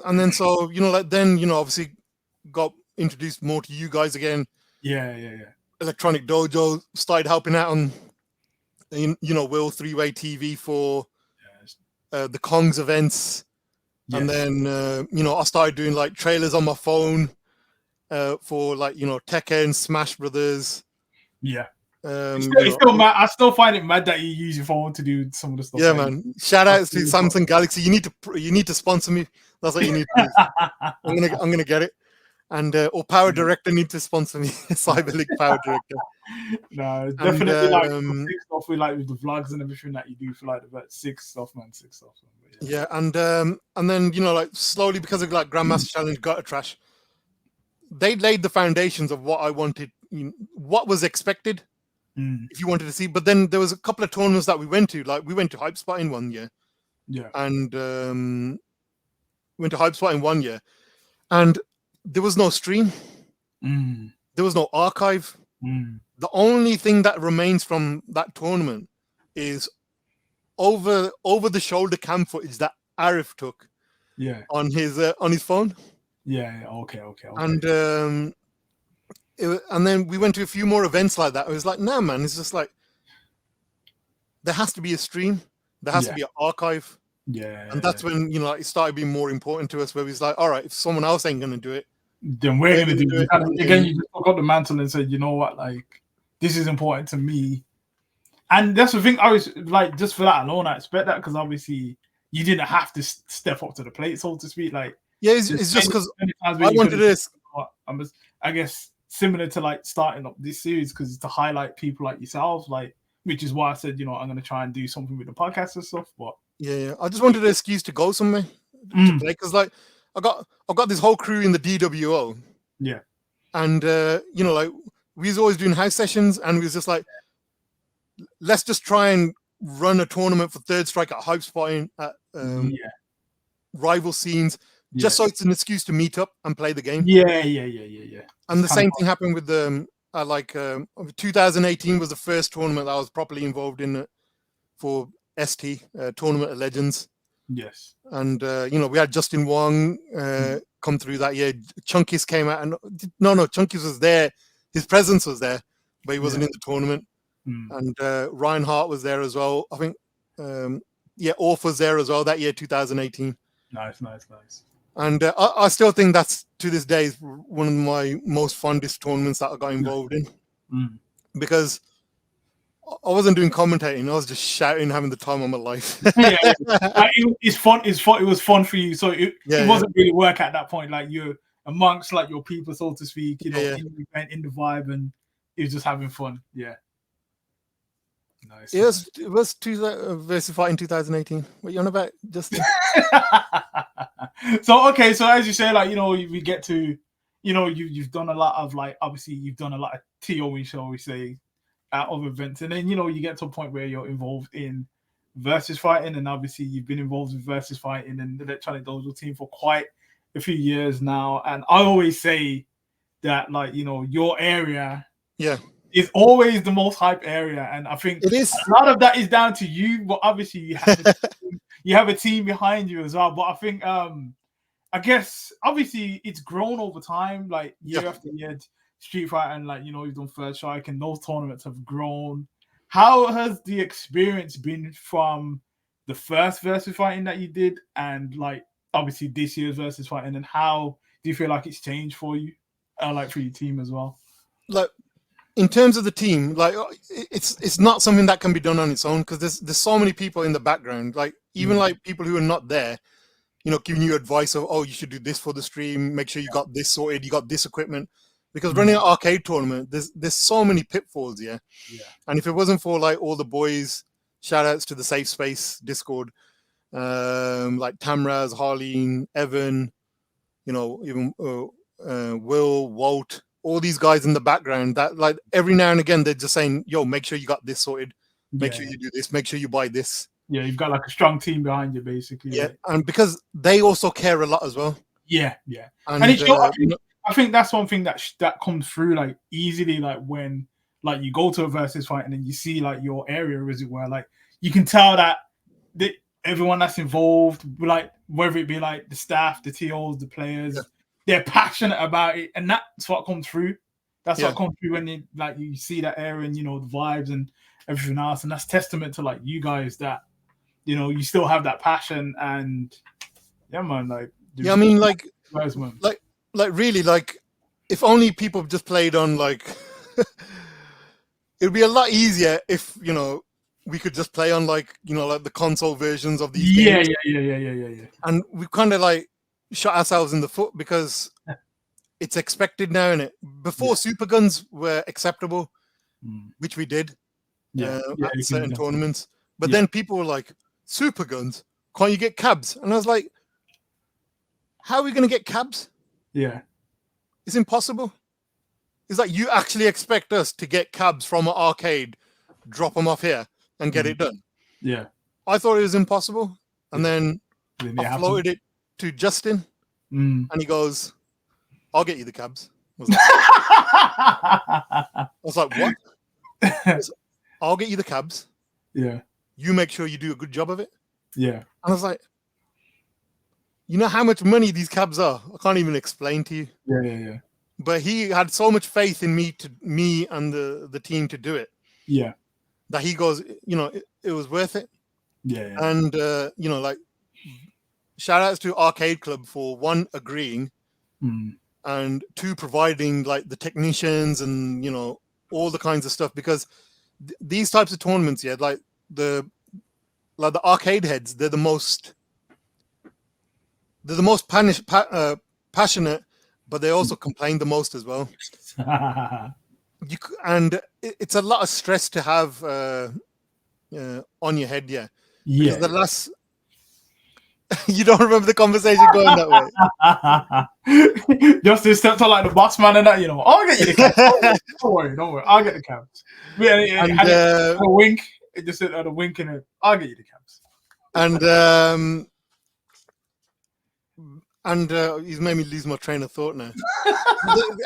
and then so like then obviously got introduced more to you guys again. Yeah. Electronic Dojo started helping out on Will 3-way TV for the Kongs events, and then I started doing like trailers on my phone for like Tekken, Smash Brothers. Yeah. It's still mad. I still find it mad that you use your phone to do some of the stuff. Yeah, man. Shout outs to Samsung Galaxy. You need to sponsor me. That's what you need to do. I'm gonna get it. And or Power Director need to sponsor me. Cyberlink Power Director. No, definitely like sick stuff we like with the vlogs and everything that you do for like the sick stuff. Yeah, and then like slowly, because of like Grandmaster Challenge Gutter Trash, they laid the foundations of what I wanted, what was expected. If you wanted to see, but then there was a couple of tournaments that we went to. Like we went to Hypest one year, and went to Hypest 1 year, and there was no stream, there was no archive. The only thing that remains from that tournament is over the shoulder cam footage that Arif took, on his phone. Okay. And then we went to a few more events like that. It was like, nah, man, it's just like there has to be a stream, there has to be an archive. And that's when it started being more important to us, where it's like, all right, if someone else ain't gonna do it, then we're gonna do it. Again, you just took up the mantle and said, you know what, like this is important to me. And that's the thing. I was like, just for that alone, I expect that, because obviously you didn't have to step up to the plate, so to speak. Like, it's just because I wanted this. I guess similar to like starting up this series, because it's to highlight people like yourselves, like, which is why I said, I'm going to try and do something with the podcast and stuff. But I just wanted an excuse to go somewhere to play, because like I've got this whole crew in the DWO. And like we was always doing house sessions, and we was just like, let's just try and run a tournament for Third Strike at Hypest at rival scenes, just so it's an excuse to meet up and play the game. And the same thing happened with the 2018 was the first tournament that I was properly involved in for ST, Tournament of Legends. And we had Justin Wong come through that year. Chunkies came out, and no, Chunkies was there. His presence was there, but he wasn't in the tournament. And Ryan Hart was there as well. I think Orf was there as well that year, 2018. Nice. And I still think that's, to this day, is one of my most fondest tournaments that I got involved in, because I wasn't doing commentating; I was just shouting, having the time of my life. It's fun. It was fun for you, so it wasn't really work at that point. Like, you're amongst like your people, so to speak. In the event, in the vibe, and it was just having fun. Nice. It was VSFighting 2018. What you on about, Justin? So as you say, like, we get to, you've done a lot of, like, obviously you've done a lot of TOing, shall we say, at other events, and then you get to a point where you're involved in VSFighting, and obviously you've been involved in VSFighting and the Electronic Dojo team for quite a few years now. And I always say that, like, your area is always the most hype area, and I think it is. A lot of that is down to you, but obviously you have a team behind you as well. But I think I guess obviously it's grown over time, like year after year. Street Fighter, and like you've done Third Strike, and those tournaments have grown. How has the experience been from the first VSFighting that you did, and like obviously this year's VSFighting, and how do you feel like it's changed for you, like for your team as well? Like, in terms of the team, like it's not something that can be done on its own, because there's so many people in the background, like even like people who are not there, giving you advice of, oh, you should do this for the stream, make sure you got this sorted, you got this equipment, because running an arcade tournament, there's so many pitfalls, and if it wasn't for like all the boys, shout outs to the Safe Space Discord, like Tamraz, Harleen, Evan, even Will, Walt, all these guys in the background that, like, every now and again they're just saying, yo, make sure you got this sorted, make sure you do this, make sure you buy this. You've got like a strong team behind you, basically. And because they also care a lot as well. And it's I think that's one thing that comes through like easily, like when like you go to a VSFighting and you see like your area, as it were, like you can tell that everyone that's involved, like whether it be like the staff, the TOs, the players, they're passionate about it, and that's what comes through. That's what comes through when you see that area and the vibes and everything else, and that's testament to like you guys that you still have that passion and man, like I mean, like guys, man. like really, like if only people just played on like it would be a lot easier if we could just play on like like the console versions of these games. Yeah. And we kind of like shot ourselves in the foot because it's expected now, innit? Before Super Guns were acceptable, which we did at certain tournaments. But then people were like, Super Guns, can't you get cabs? And I was like, how are we going to get cabs? Yeah. It's impossible. It's like you actually expect us to get cabs from an arcade, drop them off here, and get it done. Yeah. I thought it was impossible. And then I floated it to Justin, and he goes, I'll get you the cabs. I was like, what? I'll get you the cabs. Yeah. You make sure you do a good job of it. Yeah. And I was like, you know how much money these cabs are? I can't even explain to you. Yeah. But he had so much faith in me and the team to do it. Yeah. That he goes, it was worth it. Yeah. And like shout outs to Arcade Club for one, agreeing, and two, providing like the technicians and all the kinds of stuff, because these types of tournaments, like the arcade heads, they're the most passionate, but they also complain the most as well. And it's a lot of stress to have on your head, because the last you don't remember the conversation going that way. Justin stepped on like the boss man and that, I'll get you the cabs. Don't worry, I'll get the cabs. And a wink, it just said a wink in it. I'll get you the cabs. And he's made me lose my train of thought now.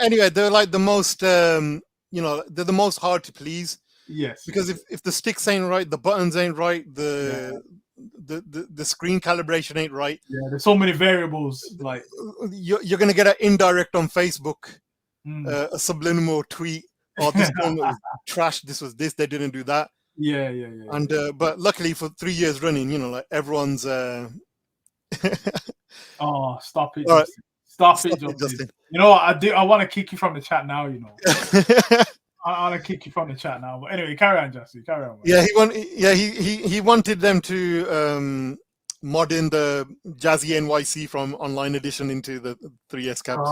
Anyway, they're like the most they're the most hard to please. Yes. Because if the sticks ain't right, the buttons ain't right, the screen calibration ain't right. Yeah, there's so many variables. Like you're gonna get an indirect on Facebook, a subliminal tweet. Oh, this one was trash. This was this. They didn't do that. Yeah. And but luckily for 3 years running, like everyone's. Oh, stop it! Right. Stop it, Justin. You know what? I want to kick you from the chat now. I want to kick you from the chat now. But anyway, carry on, Jassi. Carry on. Man. Yeah, he wanted them to mod in the Jazzy NYC from Online Edition into the 3S cabs.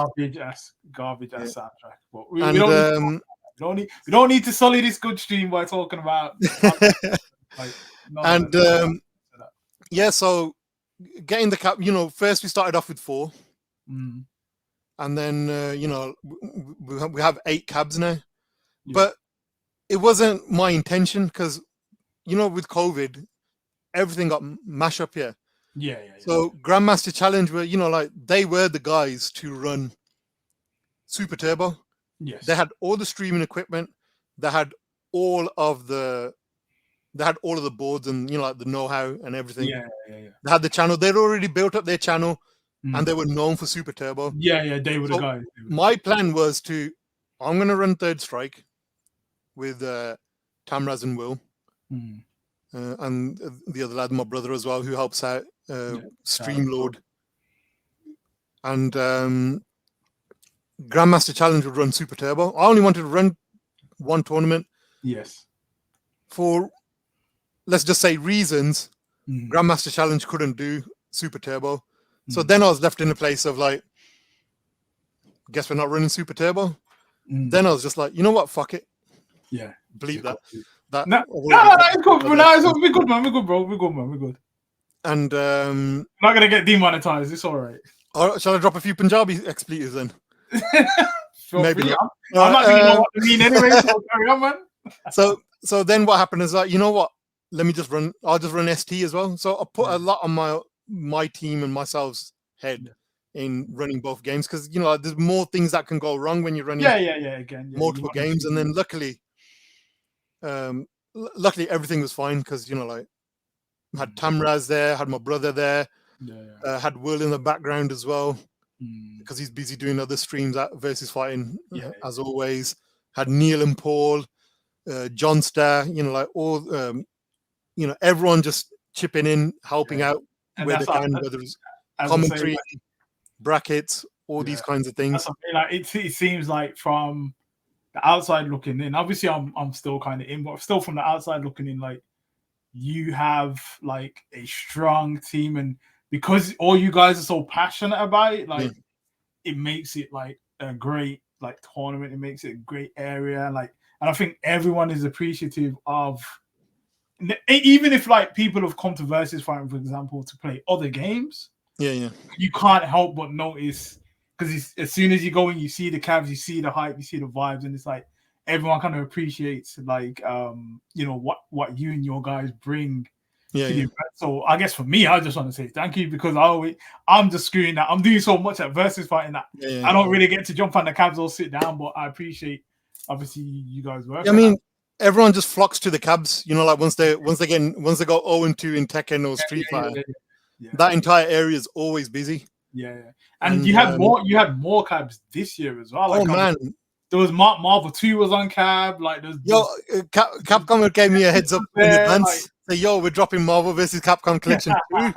Garbage ass soundtrack. But we don't need to sully this good stream by talking about. So getting the cap. First we started off with 4, and then we have 8 cabs now. Yeah. But it wasn't my intention because, with COVID, everything got mashed up here. Yeah. So Grandmaster Challenge were, they were the guys to run Super Turbo. Yes. They had all the streaming equipment. They had all of the boards and, the know-how and everything. Yeah. They had the channel. They'd already built up their channel and they were known for Super Turbo. Yeah. They were the guys. My plan was I'm going to run Third Strike with Tamraz and Will, and the other lad, my brother as well, who helps out, Streamlord. And Grandmaster Challenge would run Super Turbo. I only wanted to run one tournament. Yes. For, let's just say, reasons, Grandmaster Challenge couldn't do Super Turbo. So then I was left in a place of like, guess we're not running Super Turbo. Then I was just like, you know what? Fuck it. Yeah. Bleep that. No, it's good. We're good, man. We're good, bro. We're good. And not gonna get demonetized. It's all right. Shall I drop a few Punjabi expletives then? Maybe not. I'm not gonna know what to mean anyway. So carry on, man. So then what happened is that, you know what? Let me just run. I'll just run ST as well. So I put a lot on my team and myself's head in running both games because there's more things that can go wrong when you're running. Again, multiple games, and then luckily everything was fine because Had Tamraz there, had my brother there, Yeah. had Will in the background as well, Mm. because he's busy doing other streams at Versus Fighting, Yeah. as always. Had Neil and Paul, John Starr, like all, everyone just chipping in, helping out And where they that's can, whether it's as I say, commentary, brackets, all these kinds of things. like it seems like from the outside looking in, obviously I'm still kind of in, but still from the outside looking in, like you have like a strong team, and because all you guys are so passionate about it, like it makes it like a great like tournament. It makes it a great area, like, and I think everyone is appreciative of, even if like people have come to Versus Fighting, for example, to play other games. You can't help but notice, because as soon as you go in, you see the cabs, you see the hype, you see the vibes, and it's like everyone kind of appreciates like what you and your guys bring to the event. So I guess for me, I just want to say thank you, because I'm just screwing that I'm doing so much at Versus Fighting that I don't really get to jump on the cabs or sit down, but I appreciate obviously you guys work. I mean, everyone just flocks to the cabs, like once they go 0-2 in Tekken or Street Fighter. That entire area is always busy. And you had more cabs this year as well. Like, man, there was Marvel 2 was on cab. Like, Capcom gave me a heads up in advance. Say, we're dropping Marvel versus Capcom Collection 2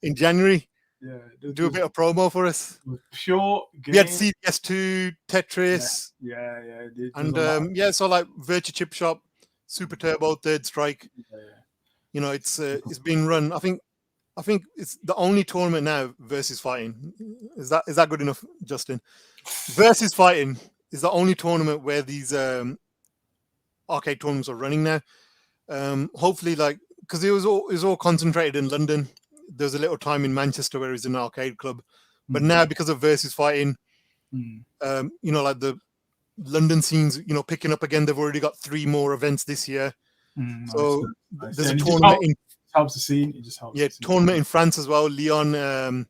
in January. Do a bit of promo for us. Sure. We had CPS2, Tetris. And so like Virtua Chip Shop, Super Turbo, Third Strike. It's been run. I think it's the only tournament now, Versus Fighting. Is that good enough, Justin? Versus Fighting is the only tournament where these arcade tournaments are running now. Hopefully, like, because it was all concentrated in London. There was a little time in Manchester where it was an arcade club, but now because of Versus Fighting, like the London scenes, picking up again. They've already got 3 more events this year. So there's a tournament in. Helps the scene. It just helps. Tournament in France as well. Lyon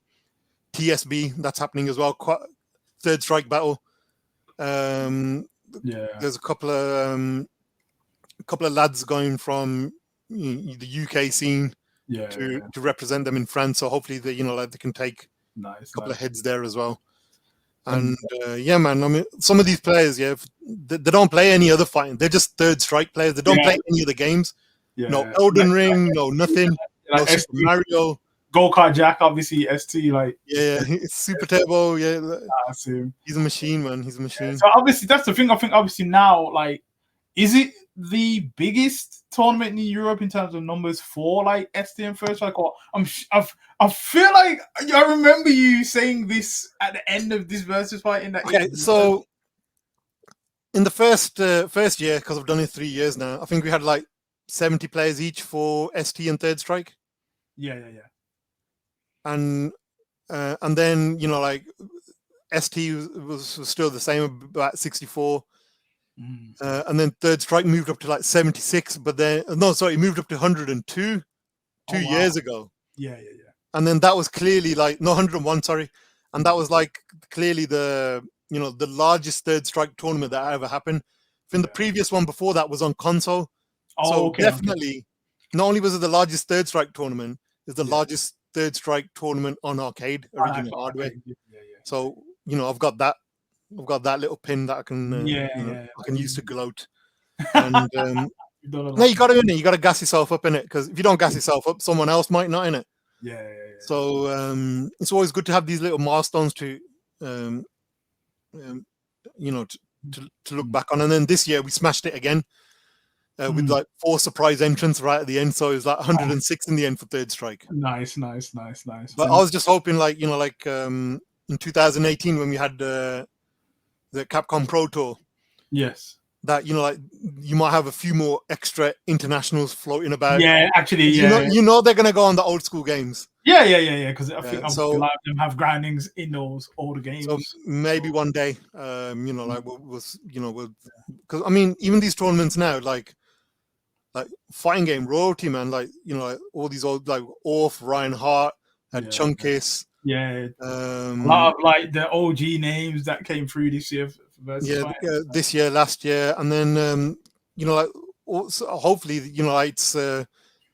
TSB, that's happening as well. Third Strike Battle. There's a couple of lads going from the UK scene to represent them in France. So hopefully they they can take a couple of heads there as well. And man, I mean, some of these players, they don't play any other fighting. They're just Third Strike players. They don't play any other games. No Elden Ring, no nothing. No Super Mario. Go-Kart Jack, obviously, ST, like... it's Super Turbo, I see him. He's a machine, man. He's a machine. So, obviously, that's the thing. I think, obviously, now, like, is it the biggest tournament in Europe in terms of numbers for, like, ST and First Strike? Or I feel like I remember you saying this at the end of this Versus Fighting. So, in the first year, because I've done it 3 years now, I think we had, like, 70 players each for ST and Third Strike. And then like ST was still the same, about 64. And then Third Strike moved up to like 76, but then it moved up to 102 2 years ago. And then that was clearly like 101, sorry, and that was like clearly the the largest Third Strike tournament that ever happened. Then the previous one before that was on console. Definitely, not only was it the largest Third Strike tournament, it's the largest Third Strike tournament on arcade, original hardware. So I've got that little pin that I can I can use to gloat. And no, you got to gas yourself up in it, because if you don't gas yourself up, someone else might not in it. So it's always good to have these little milestones to to look back on. And then this year we smashed it again. With like 4 surprise entrants right at the end, so it was like 106 in the end for Third Strike. Nice. But I was just hoping, like in 2018 when we had the Capcom Pro Tour, that like you might have a few more extra internationals floating about. Actually, they're gonna go on the old school games. Because I think a lot of them have groundings in those older games. So maybe one day, like we'll because I mean, even these tournaments now, like fighting game royalty, man, like like all these old, like Orf, Ryan Hart, had Chunkus. A lot of like the OG names that came through this year. This year, last year, and then like also, hopefully it's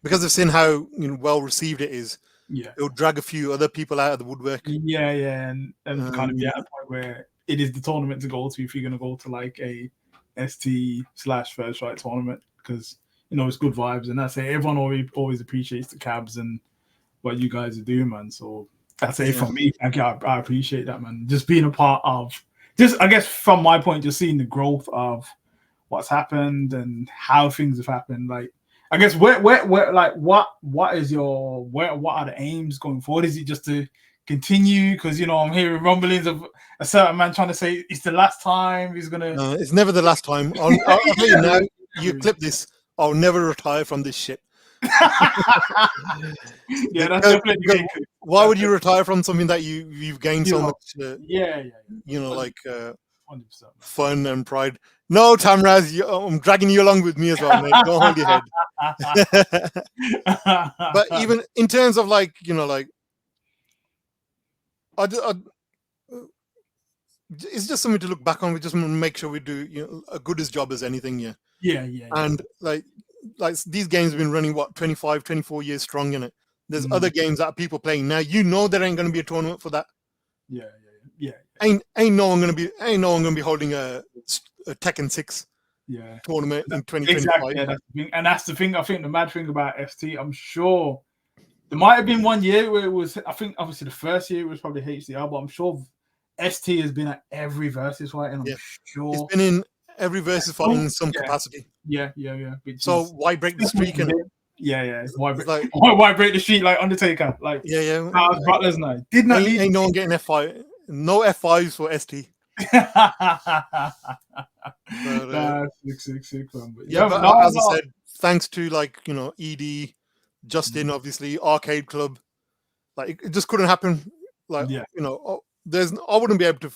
because they've seen how well received it is. Yeah, it'll drag a few other people out of the woodwork. Yeah, and kind of be at a point where it is the tournament to go to if you're going to go to like a ST/First Strike tournament, because it's good vibes, and that's it. Everyone always appreciates the cabs and what you guys are doing, man. So that's it from me. I appreciate that, man. Just being a part of, just I guess from my point, just seeing the growth of what's happened and how things have happened. Like, I guess where like what is your what are the aims going forward? Is it just to continue? Because I'm hearing rumblings of a certain man trying to say it's the last time he's gonna. It's never the last time. I'll tell you now. You clip this. I'll never retire from this shit. Yeah, that's definitely. Why would you retire from something that you've gained so much? Like 100%. Fun and pride. No, Tamraz, I'm dragging you along with me as well, mate. Don't hold your head. But even in terms of like it's just something to look back on. We just want to make sure we do a good as job as anything. Yeah. And like these games have been running 25, 24 years strong in it. There's other games that people playing now. There ain't going to be a tournament for that. Yeah. Ain't no one going to be holding a Tekken 6 tournament in 2025. Exactly. And that's the thing. I think the mad thing about ST, I'm sure there might have been one year where it was. I think obviously the first year was probably HDR, but I'm sure ST has been at every versus fight, and I'm sure it's been in every versus fight in some capacity. Yeah. So why break the streak? Why break the streak like Undertaker? Like how's Brock Lesnar? Did not ain't no one getting F5. No F5s for ST. Sick, man. As I said, thanks to ED, Justin, obviously, Arcade Club. Like it just couldn't happen. Like I wouldn't be able to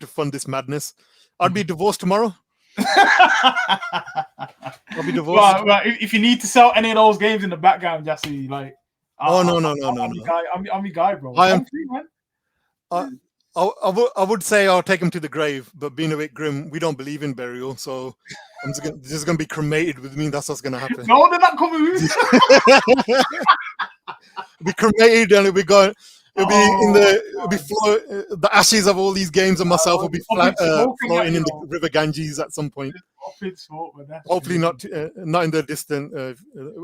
fund this madness. I'd be divorced tomorrow. I'll be divorced. Well, if you need to sell any of those games in the background, Jassi, like no. I'm your guy, bro. I'm free, man. I would say I'll take him to the grave, but being a bit grim, we don't believe in burial, so I'm just gonna be cremated with me. That's what's gonna happen. No, they're not coming with me. Be cremated and it'll be going. It'll be the ashes of all these games and myself will be floating in the River Ganges at some point. Hopefully not in the distant.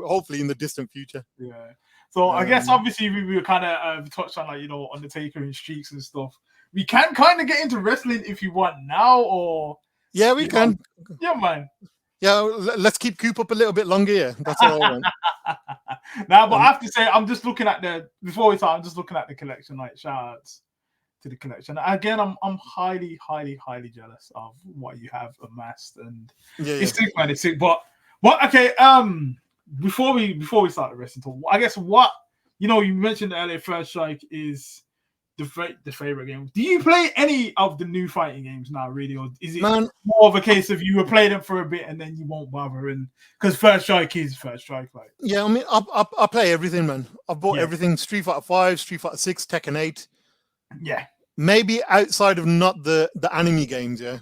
Hopefully in the distant future. Yeah. So I guess obviously we were kind of touched on Undertaker and streaks and stuff. We can kind of get into wrestling if you want now, or we can. Yeah, man. Yeah, let's keep Coop up a little bit longer. Yeah, that's all I want. Now, but I have to say, I'm just looking at before we start. I'm just looking at the collection. Like, shout outs to the collection. Again, I'm highly jealous of what you have amassed, and it's sick, man. It's sick. But okay. Before we start the wrestling talk, I guess you mentioned earlier, First Strike is the favorite game. Do you play any of the new fighting games now, really, or is it more of a case of you will play them for a bit and then you won't bother? And because First Strike is First Strike, like I mean, I play everything, man. I've bought everything: Street Fighter 5, Street Fighter 6, Tekken 8. Yeah, maybe outside of not the anime games, Yeah.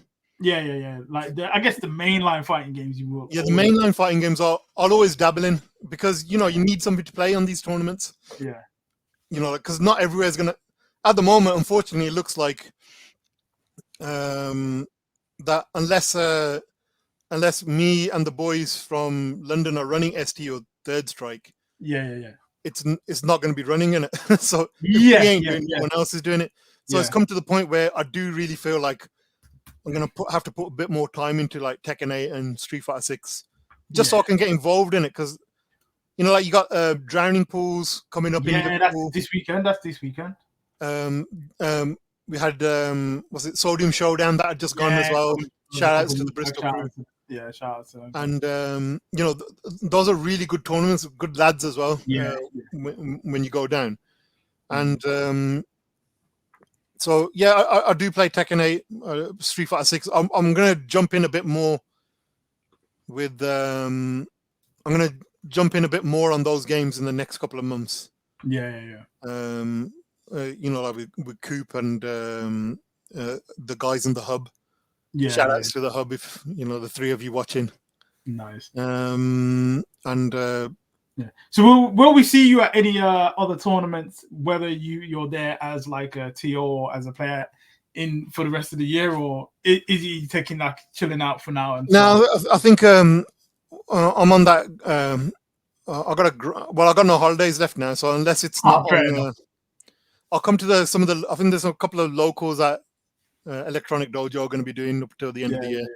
Like I guess the mainline fighting games you will. Yeah, the mainline fighting games I'll always dabble in because you need something to play on these tournaments. Yeah. Because not everywhere's gonna. At the moment, unfortunately, it looks like that unless me and the boys from London are running ST or Third Strike. Yeah. It's not going to be running in it. So we ain't doing it, no one else is doing it. So it's come to the point where I do really feel like I'm gonna have to put a bit more time into like Tekken 8 and Street Fighter 6, just so I can get involved in it. Because like you got drowning pools coming up. That's this weekend. We had was it Sodium Showdown that had just gone as well. Shout outs to the Bristol crew. Yeah, shout out to them. And those are really good tournaments, good lads as well. When you go down, and so I do play Tekken 8, Street Fighter 6. I'm gonna jump in a bit more with I'm gonna jump in a bit more on those games in the next couple of months. Yeah. Like with Coop and the guys in the hub. Yeah. Shout outs to the hub if the three of you watching. Nice. And Yeah. So will we see you at any other tournaments, whether you're there as like a TO or as a player in for the rest of the year, or is he taking like chilling out for now? And No, I think I'm on that. I got no holidays left now, so unless it's not on, I'll come to some of the. I think there's a couple of locals that Electronic Dojo are going to be doing up till the end of the year.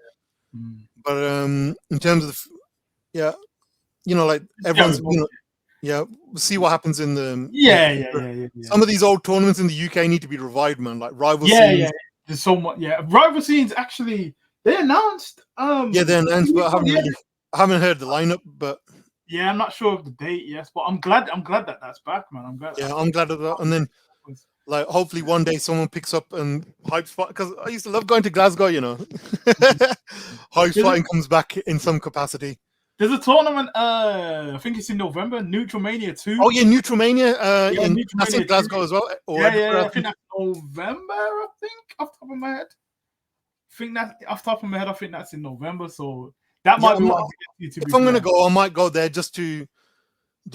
But in terms of like everyone's, we'll see what happens in the. Some of these old tournaments in the UK need to be revived, man. Like rival scenes. Yeah. There's so much. Yeah, rival scenes actually they announced. They announced, but I haven't heard the lineup. But yeah, I'm not sure of the date. Yes, but I'm glad that that's back, man. I'm glad. Yeah, I'm glad of that. And then, like, hopefully one day someone picks up and hypest fight, because I used to love going to Glasgow. Hypest fighting comes back in some capacity. There's a tournament. I think it's in November. Neutralmania 2. Oh yeah, Neutralmania in Neutralmania Glasgow as well. I think that's November. I think off the top of my head. I think that's in November. So that might be what if I'm gonna go, I might go there just to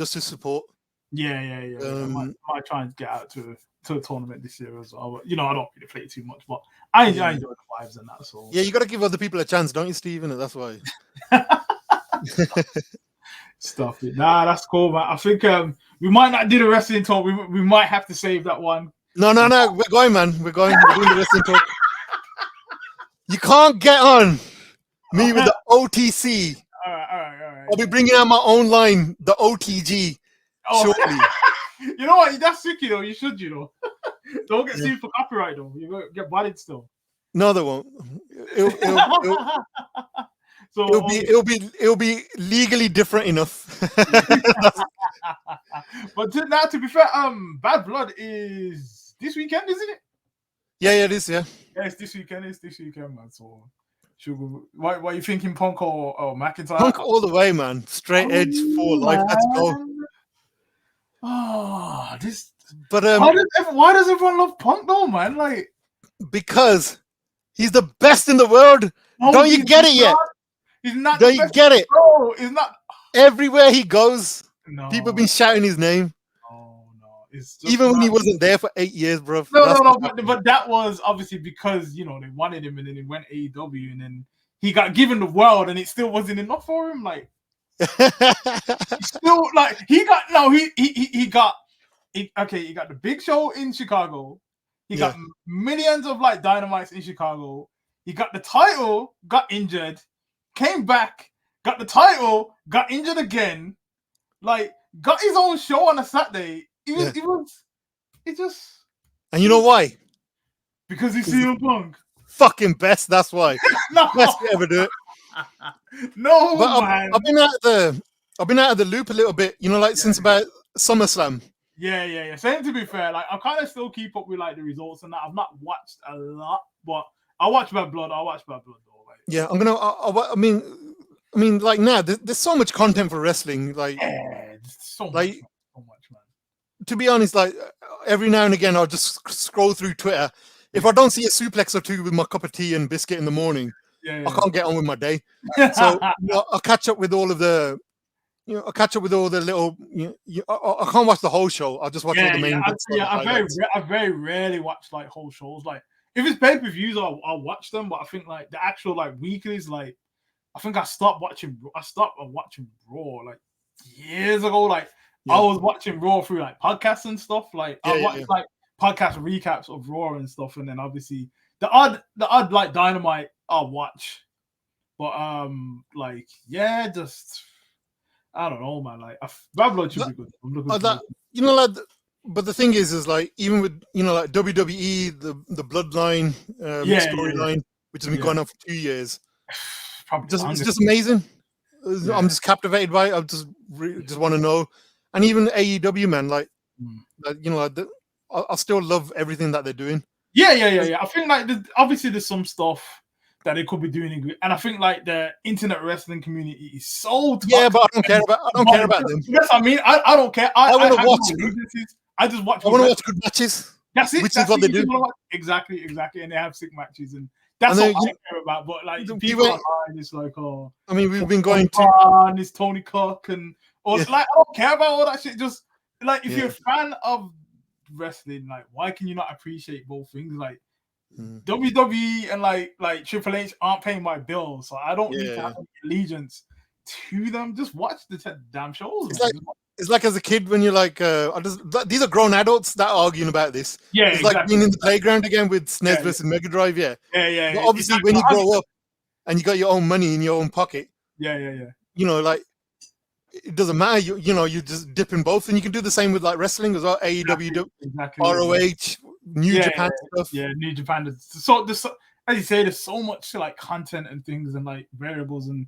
support. Yeah. I might try and get out to a tournament this year as well. But, I don't really play too much, but I enjoy the vibes and that. So yeah, you got to give other people a chance, don't you, Stephen? That's why. Stuff it. Nah, that's cool, man. I think we might not do the wrestling talk. We might have to save that one. No. We're going, man. We're doing the wrestling talk. You can't get on me with the OTC. All right. I'll be bringing out my own line, the OTG, shortly. You know what? That's sick, You should, Don't get sued for copyright, though. You're going to get bodied still. No, they won't. It'll be legally different enough. But to be fair, Bad Blood is this weekend, isn't it? Yeah, it is. Yeah, it's this weekend. Man. So, what are you thinking, Punk or McIntyre? Punk all the way, man. Straight edge for life. Let's go. Oh, this. But why does everyone love Punk though, man? Like, because he's the best in the world. Don't you get it yet? He's not. Don't you get it? Bro, he's not. Everywhere he goes, people have been shouting his name. No. It's just even when he wasn't there for 8 years, bro. No. But that was obviously because they wanted him, and then he went AEW, and then he got given the world, and it still wasn't enough for him. Like, still, like he got the big show in Chicago. He got millions of like dynamites in Chicago. He got the title, got injured, came back, got the title, got injured again, like got his own show on a Saturday. It just. And you know why? Because he's CM Punk. Fucking best. That's why. No. Best to ever do it. No, but man. I've been out of the loop a little bit. Since about SummerSlam. Yeah. Same, to be fair. Like I kind of still keep up with like the results and that. I've not watched a lot, but I watch Bad Blood. Though. Like. Yeah, I'm gonna. I mean, like now there's so much content for wrestling. Like, so much, man. To be honest, like every now and again, I'll just scroll through Twitter. If I don't see a suplex or two with my cup of tea and biscuit in the morning, I can't get on with my day. So I'll catch up with all of the. I catch up with all the little. I can't watch the whole show. I'll just watch all the main. I very rarely watch like whole shows. Like if it's pay-per-views, I'll watch them. But I think like the actual like weeklies, like I think I stopped watching Raw like years ago. Like I was watching Raw through like podcasts and stuff. Like I watched like podcast recaps of Raw and stuff, and then obviously the odd like Dynamite I'll watch. But just. I don't know, man. Like, Bad Blood should be good. I'm looking but the thing is like even with like WWE, the Bloodline storyline, which has been going on for 2 years, it's just amazing. Yeah. I'm just captivated by it. I just want to know, and even AEW, man, like, I still love everything that they're doing. Yeah. I think like obviously there's some stuff that they could be doing, and I think like the internet wrestling community is so toxic. Yeah, but I don't care about them. Yes, I mean I don't care. I want to watch. I just watch. I want to watch good matches. That's it. Which is what they do. Exactly, and they have sick matches, and that's what I care about. But like people online, it's like, I mean, we've been going to this Tony Cook and or like I don't care about all that shit. Just like if Yeah. you're a fan of wrestling, like why can you not appreciate both things? Like WWE and like Triple H aren't paying my bills, so I don't need to have any allegiance to them. Just watch the damn shows. It's like as a kid when you're like, these are grown adults that are arguing about this. Yeah, it's exactly. like being in the playground again with SNES versus Mega Drive. Yeah. Yeah. But obviously, when you grow up and you got your own money in your own pocket, yeah. You know, like it doesn't matter. You know, you just dip in both, and you can do the same with like wrestling as well. AEW, ROH, New Japan stuff. Yeah, New Japan. So as you say, there's so much like content and things and like variables and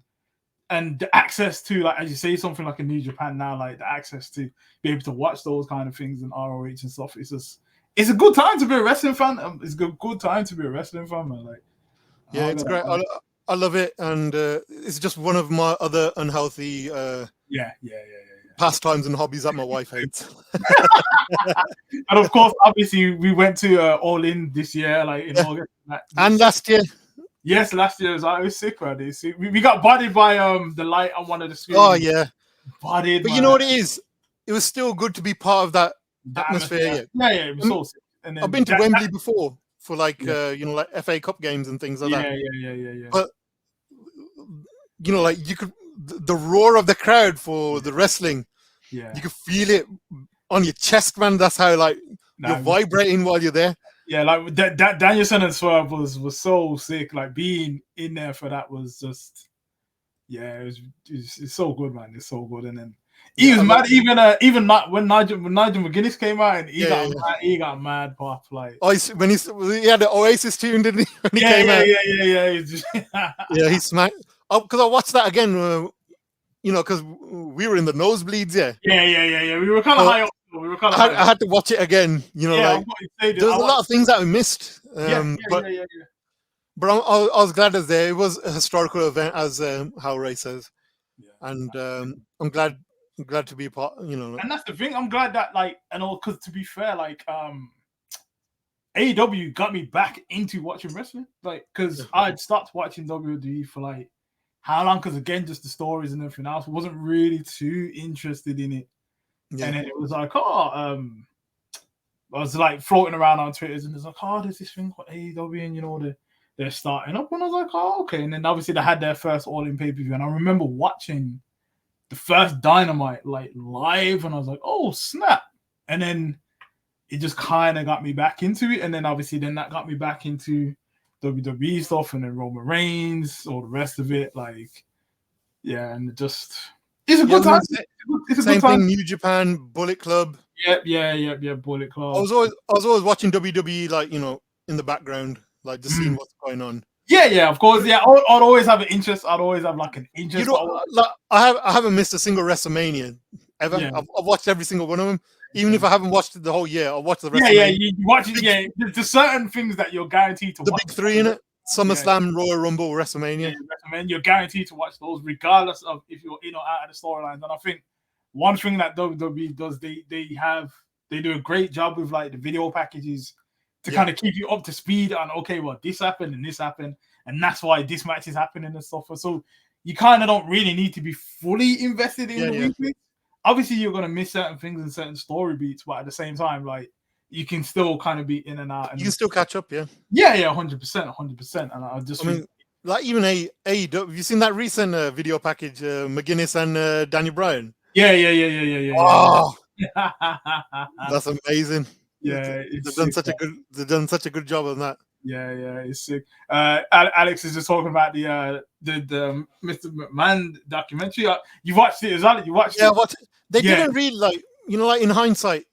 the access to, like, as you say, something like a New Japan now, like the access to be able to watch those kind of things and ROH and stuff. It's a good time to be a wrestling fan. It's a good time to be a wrestling fan, man. Like, yeah, it's great. I love it, and it's just one of my other unhealthy pastimes and hobbies that my wife hates. And of course, obviously, we went to All In this year, like in August, and last year. Yes, last year I was sick, man. We got bodied by the light on one of the screens. Oh yeah, bodied. But you know what it is? It was still good to be part of that atmosphere. Yeah, it was so sick. And then I've been to Wembley before for like like FA Cup games and things like that. Yeah. But you know, like you could the roar of the crowd for the wrestling. Yeah, you could feel it on your chest, man. That's how like you're vibrating while you're there. Yeah, like that Danielson and Swerve was so sick. Like being in there for that was just, it's so good, man. It's so good. And then he was mad. Even not when Nigel McGuinness came out and he got mad pop. Like when he had the Oasis tune, didn't he? When he came out. Yeah. He smacked. Because I watched that again. You know, because we were in the nosebleeds. Yeah. We were kind of high up. I had to watch it again. You know, like there's a lot of things that we missed. But I was glad it was there. It was a historical event, as how Ray says, and I'm glad to be a part. You know, and that's the thing. I'm glad that because to be fair, like AEW got me back into watching wrestling, like because I'd stopped watching WWE for like how long? Because again, just the stories and everything else, wasn't really too interested in it. Yeah. And then it was like, I was like floating around on Twitter, and it's like, there's this thing called AEW, and you know they're starting up, and I was like, okay. And then obviously they had their first All In pay-per-view, and I remember watching the first Dynamite like live, and I was like, oh snap! And then it just kind of got me back into it, and then obviously that got me back into WWE stuff, and then Roman Reigns, all the rest of it, like and just. It's a good time. It's a good time. Thing, New Japan, Bullet Club. Yeah, Bullet Club. I was always watching WWE, like, you know, in the background, like just seeing what's going on. Yeah, of course. Yeah, I'd always have an interest. I'd always have like an interest. You know, like, I haven't missed a single WrestleMania ever. Yeah. I've watched every single one of them. Even if I haven't watched it the whole year, I'll watch the WrestleMania. Yeah, you watch it. Yeah, there's certain things that you're guaranteed to watch. The big three in it. SummerSlam, Royal Rumble, WrestleMania. You're guaranteed to watch those, regardless of if you're in or out of the storylines. And I think one thing that WWE does, they do a great job with like the video packages to kind of keep you up to speed on, okay, well, this happened and this happened, and that's why this match is happening and stuff. So you kind of don't really need to be fully invested in the weekly. Obviously, you're gonna miss certain things and certain story beats, but at the same time, like, you can still kind of be in and out. And you can still catch up, 100%. And I mean, like even AEW, have you seen that recent video package, McGuinness and Daniel Bryan? Yeah. Oh, that's amazing. Yeah, they've done such a good job on that. Yeah, it's sick. Alex is just talking about the Mr. McMahon documentary. You watched it as well? You watched it? Yeah, they didn't really, like, you know, like in hindsight.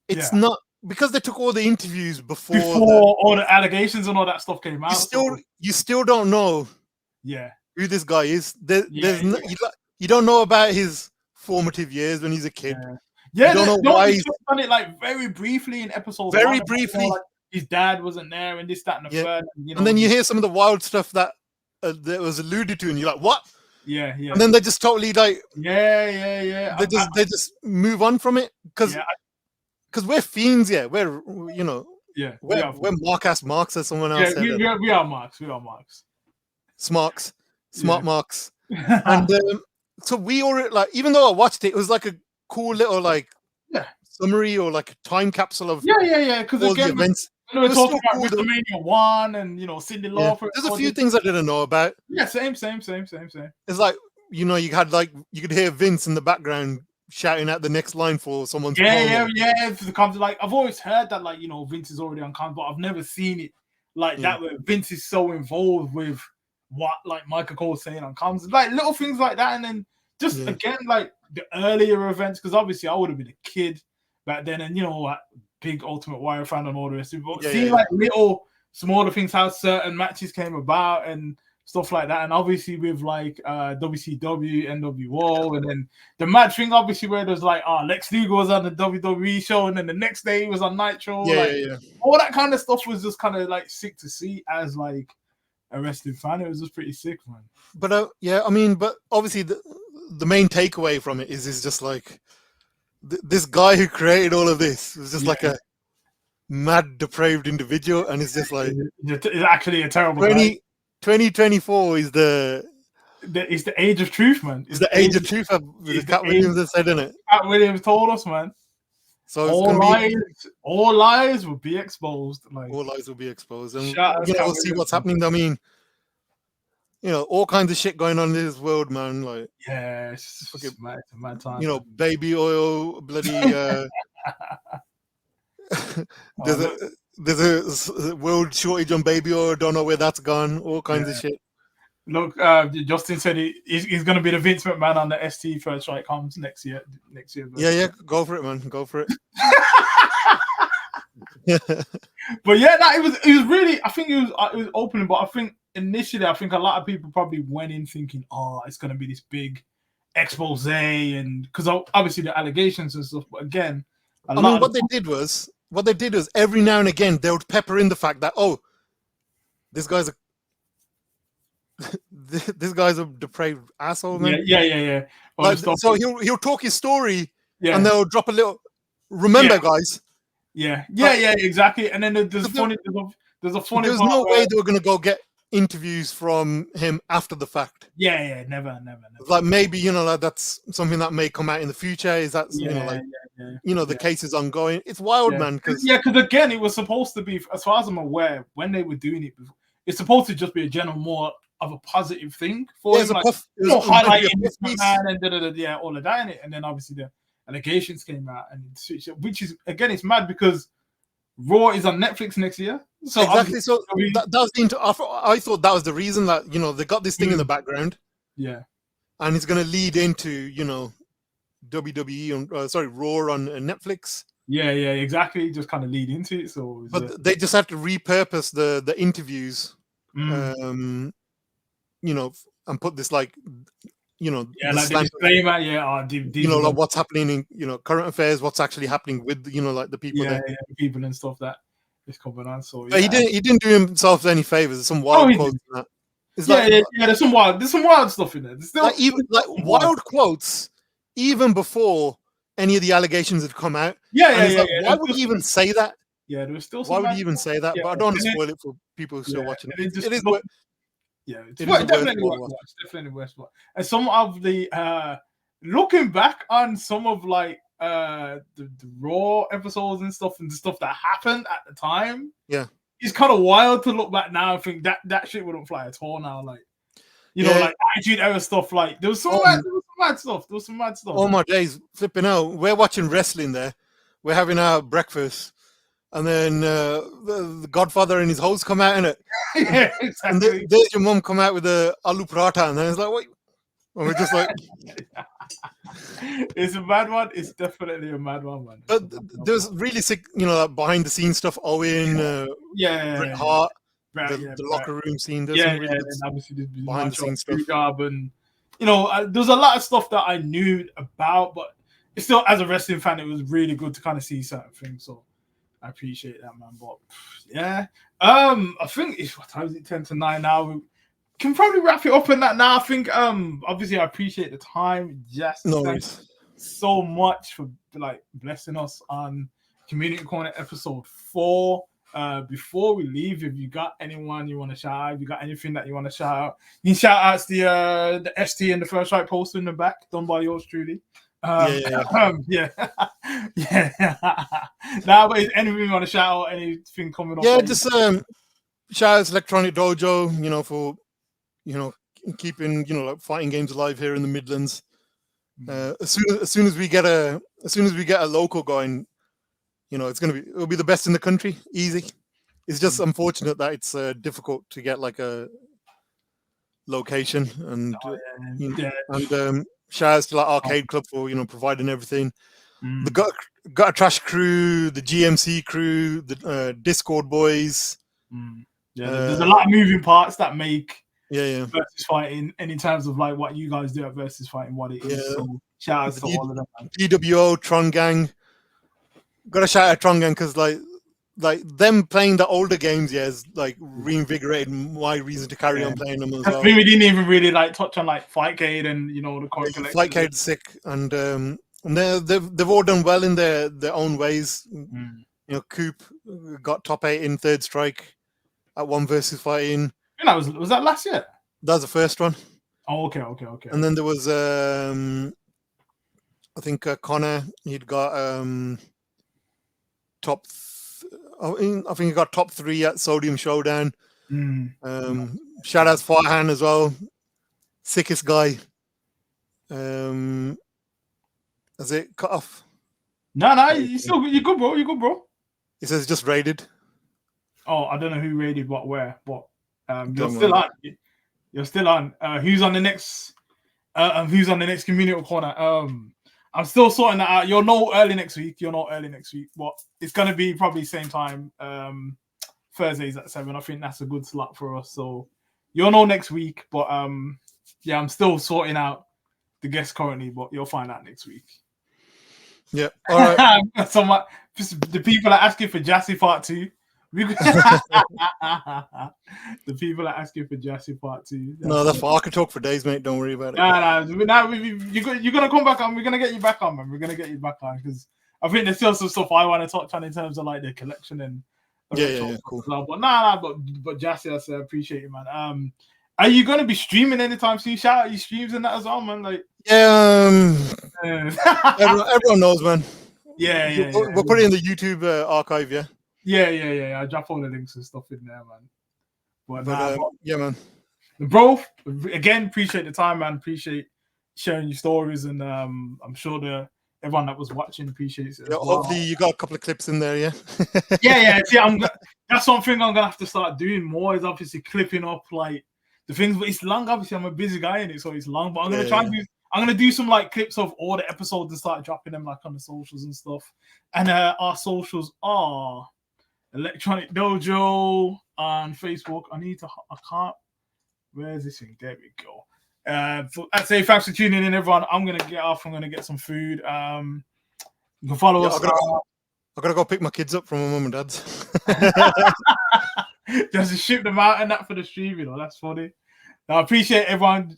It's not because they took all the interviews before all the allegations and all that stuff came out. You still don't know, who this guy is. You don't know about his formative years when he's a kid. You don't know why he's done it, like very briefly in episodes. Very briefly, like, his dad wasn't there, and this, that, and the third. And then you hear some of the wild stuff that was alluded to, and you're like, what? Yeah. And then they just totally like, yeah. They just move on from it because. Because we're fiends, we're, you know, we're Mark-ass Marks, as someone else said. We are Marks. Smart Marks. And so we already like, even though I watched it, it was like a cool little like summary or like a time capsule of Because all again, the events. we were talking about cool, WrestleMania 1 and Cindy Lauper. There's a few things I didn't know about. Yeah, same. It's like, you could hear Vince in the background shouting out the next line for someone's promo. Like, I've always heard that, like, Vince is already on camera, but I've never seen it like that, where Vince is so involved with what, like, Michael Cole's saying on comms, like little things like that. And then just again, like the earlier events, because obviously I would have been a kid back then, and like big Ultimate Warrior fan and all the rest of it. But seeing like little smaller things, how certain matches came about and stuff like that, and obviously with like WCW, NWO, and then the match thing, obviously where there's like Lex Luger was on the WWE show, and then the next day he was on Nitro. All that kind of stuff was just kind of like sick to see as like a wrestling fan. It was just pretty sick, man. But I mean, but obviously the main takeaway from it is just like this guy who created all of this was just like a mad, depraved individual, and it's just like it's actually a terrible guy. 2024 is it's the age of truth, man. It's the age of truth. Cat Williams has said, isn't it? Cat Williams told us, man. So all lies will be exposed. Like, all lies will be exposed, and we'll see what's happening. I mean, all kinds of shit going on in this world, man. Like, it's a mad time. Baby oil, bloody. There's a world shortage on baby oil. Don't know where that's gone. All kinds of shit. Look, Justin said he's going to be the Vince McMahon on the ST First Strike comes next year. Yeah, go for it, man. Go for it. But it was really. I think it was opening, but I think initially, a lot of people probably went in thinking, it's going to be this big expose, and because obviously the allegations and stuff. But again, what they did was every now and again they would pepper in the fact that this guy's a depraved asshole, man. Yeah. Like, so he'll talk his story, and they'll drop a little. Remember, guys. Yeah, exactly. And then there's a funny. There's no way they were going to go get interviews from him after the fact. Yeah, never. Like, maybe like that's something that may come out in the future. Is that the case is ongoing? It's wild, man. Because again, it was supposed to be, as far as I'm aware, when they were doing it, it's supposed to just be a general more of a positive thing for him, highlighting this man and all of that in it. And then obviously the allegations came out, and which is again, it's mad because Raw is on Netflix next year. So exactly. So that was I thought that was the reason that they got this thing in the background. Yeah, and it's going to lead into WWE on Raw on Netflix. Yeah, exactly. Just kind of lead into it. So, they just have to repurpose the interviews, and put this like disclaimer. Like what's happening in current affairs, what's actually happening with like the people there, the people and stuff that is coming on. So he didn't do himself any favors. There's some wild quotes in that. It's there's some wild stuff in there. There's still wild quotes even before any of the allegations had come out. Why would he even say that? Yeah, there was still. Why would he even say that? But I don't want to spoil it for people who are still watching it. It is. Definitely worth watch. And some of the looking back on some of like the Raw episodes and stuff, and the stuff that happened at the time. Yeah, it's kind of wild to look back now and think that shit wouldn't fly at all now. Like, like Attitude Era stuff. Like, there was some mad stuff. Oh my days, flipping out. We're watching wrestling there. We're having our breakfast. And then the Godfather and his host come out in it. Yeah, exactly. And there's your mum come out with the aloo paratha, and then it's like, what? And we're just like, it's a mad one. It's definitely a mad one, man. But there's really sick, like behind the scenes stuff. Owen, Bret Hart, the locker room scene. There's some really obviously behind the scenes stuff. And there's a lot of stuff that I knew about, but it's still, as a wrestling fan, it was really good to kind of see certain things. So I appreciate that, man. But I think what time is it? 10 to 9 now. We can probably wrap it up in that now. I think obviously I appreciate the time. Thanks so much for like blessing us on Community Corner episode 4. before we leave, if you got anyone you want to shout out, if you got anything that you want to shout out, you can shout out the ST and the First Strike poster in the back, done by yours truly. Yeah. Now, but is anything you want to shout out? Anything coming up? Yeah, just shout out to Electronic Dojo, you know, for keeping like fighting games alive here in the Midlands. As soon as we get a local going, it'll be the best in the country, easy. It's just unfortunate that it's difficult to get like a location, and shout outs to like Arcade Club for providing everything. The got a Trash crew, the GMC crew, the Discord boys. There's a lot of moving parts that make Versus Fighting, and in terms of like what you guys do at Versus Fighting, what it is. So shout out to all of them. DWO Tron Gang. Got to shout out Tron Gang because like them playing the older games, is like reinvigorated my reason to carry on playing them as well. I mean, we didn't even really like touch on like Fightcade and the current collection. Fightcade's sick, and they've all done well in their own ways. Coop got top 8 in Third Strike at one Versus Fighting. Was that last year? That was the first one. Oh, okay. And then there was I think Connor. He'd got top. I think he got top 3 at Sodium Showdown. Shout out to Farhan as well. Sickest guy. Has it cut off? No, you good, bro. You good, bro. It says just raided. Oh, I don't know who raided what where, but you're still on. You're still on. Who's on the next? Who's on the next community corner? I'm still sorting that out. You'll know early next week. But it's gonna be probably same time. Thursdays at 7. I think that's a good slot for us. So you'll know next week. But I'm still sorting out the guests currently. But you'll find out next week. Yeah. All right. So the people are asking for Jassi Part 2. The people are asking for Jassi Part 2. No, that's fine. I can talk for days, mate. Don't worry about it. You're gonna come back on. We're gonna get you back on, man. We're gonna get you back on because I think there's still some stuff I want to touch on in terms of like the collection and cool. But but Jassi, I appreciate you, man. Are you gonna be streaming anytime soon? Shout out your streams and that as well, man. Like everyone knows, man. We'll put it in the YouTube archive, yeah. Yeah. I drop all the links and stuff in there, man. But man. Bro, again, appreciate the time, man. Appreciate sharing your stories, and I'm sure everyone that was watching appreciates it. Hopefully, you got a couple of clips in there, yeah. See, that's something I'm gonna have to start doing more. Is obviously clipping up like the things, but it's long. Obviously, I'm a busy guy in it, so it's long. But I'm gonna try and do. I'm gonna do some like clips of all the episodes and start dropping them like on the socials and stuff. And our socials are Electronic Dojo on Facebook. I can't. Where's this thing? There we go. I'd say thanks for tuning in, everyone. I'm gonna get off. I'm gonna get some food. You can follow us. I gotta go pick my kids up from my mum and dad's. Just to ship them out and that for the stream. That's funny. I appreciate everyone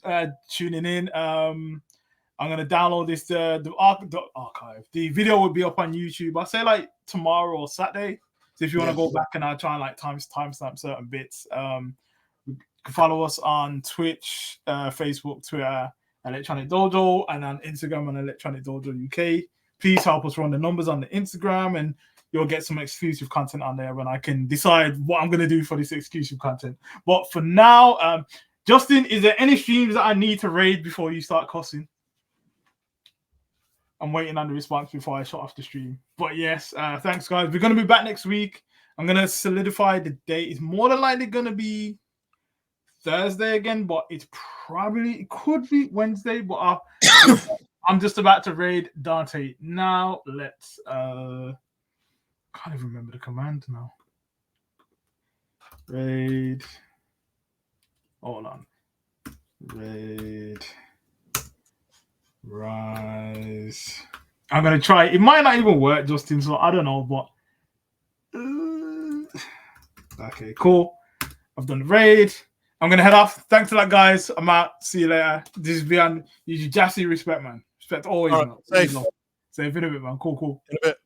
tuning in. I'm gonna download this the archive. The video will be up on YouTube. I say like tomorrow or Saturday. So if you want to go back and I'll try and like timestamp certain bits. You can follow us on Twitch, Facebook, Twitter, Electronic Dojo, and on Instagram on Electronic Dojo UK. Please help us run the numbers on the Instagram, and you'll get some exclusive content on there when I can decide what I'm going to do for this exclusive content. But for now, Justin, is there any streams that I need to raid before you start cussing? I'm waiting on the response before I shut off the stream. But yes, thanks, guys. We're going to be back next week. I'm going to solidify the date. It's more than likely going to be Thursday again, but it could be Wednesday. But I'm just about to raid Dante. Now, let's... can't even remember the command now. Raid... Hold on. Raid... Rise. I'm gonna try. It might not even work, Justin. So I don't know, but okay, cool. I've done the raid. I'm gonna head off. Thanks a lot, guys. I'm out. See you later. This is beyond. You Jassi, respect, man. Respect always. Right, safe. Safe in a bit, man. Cool. In a bit.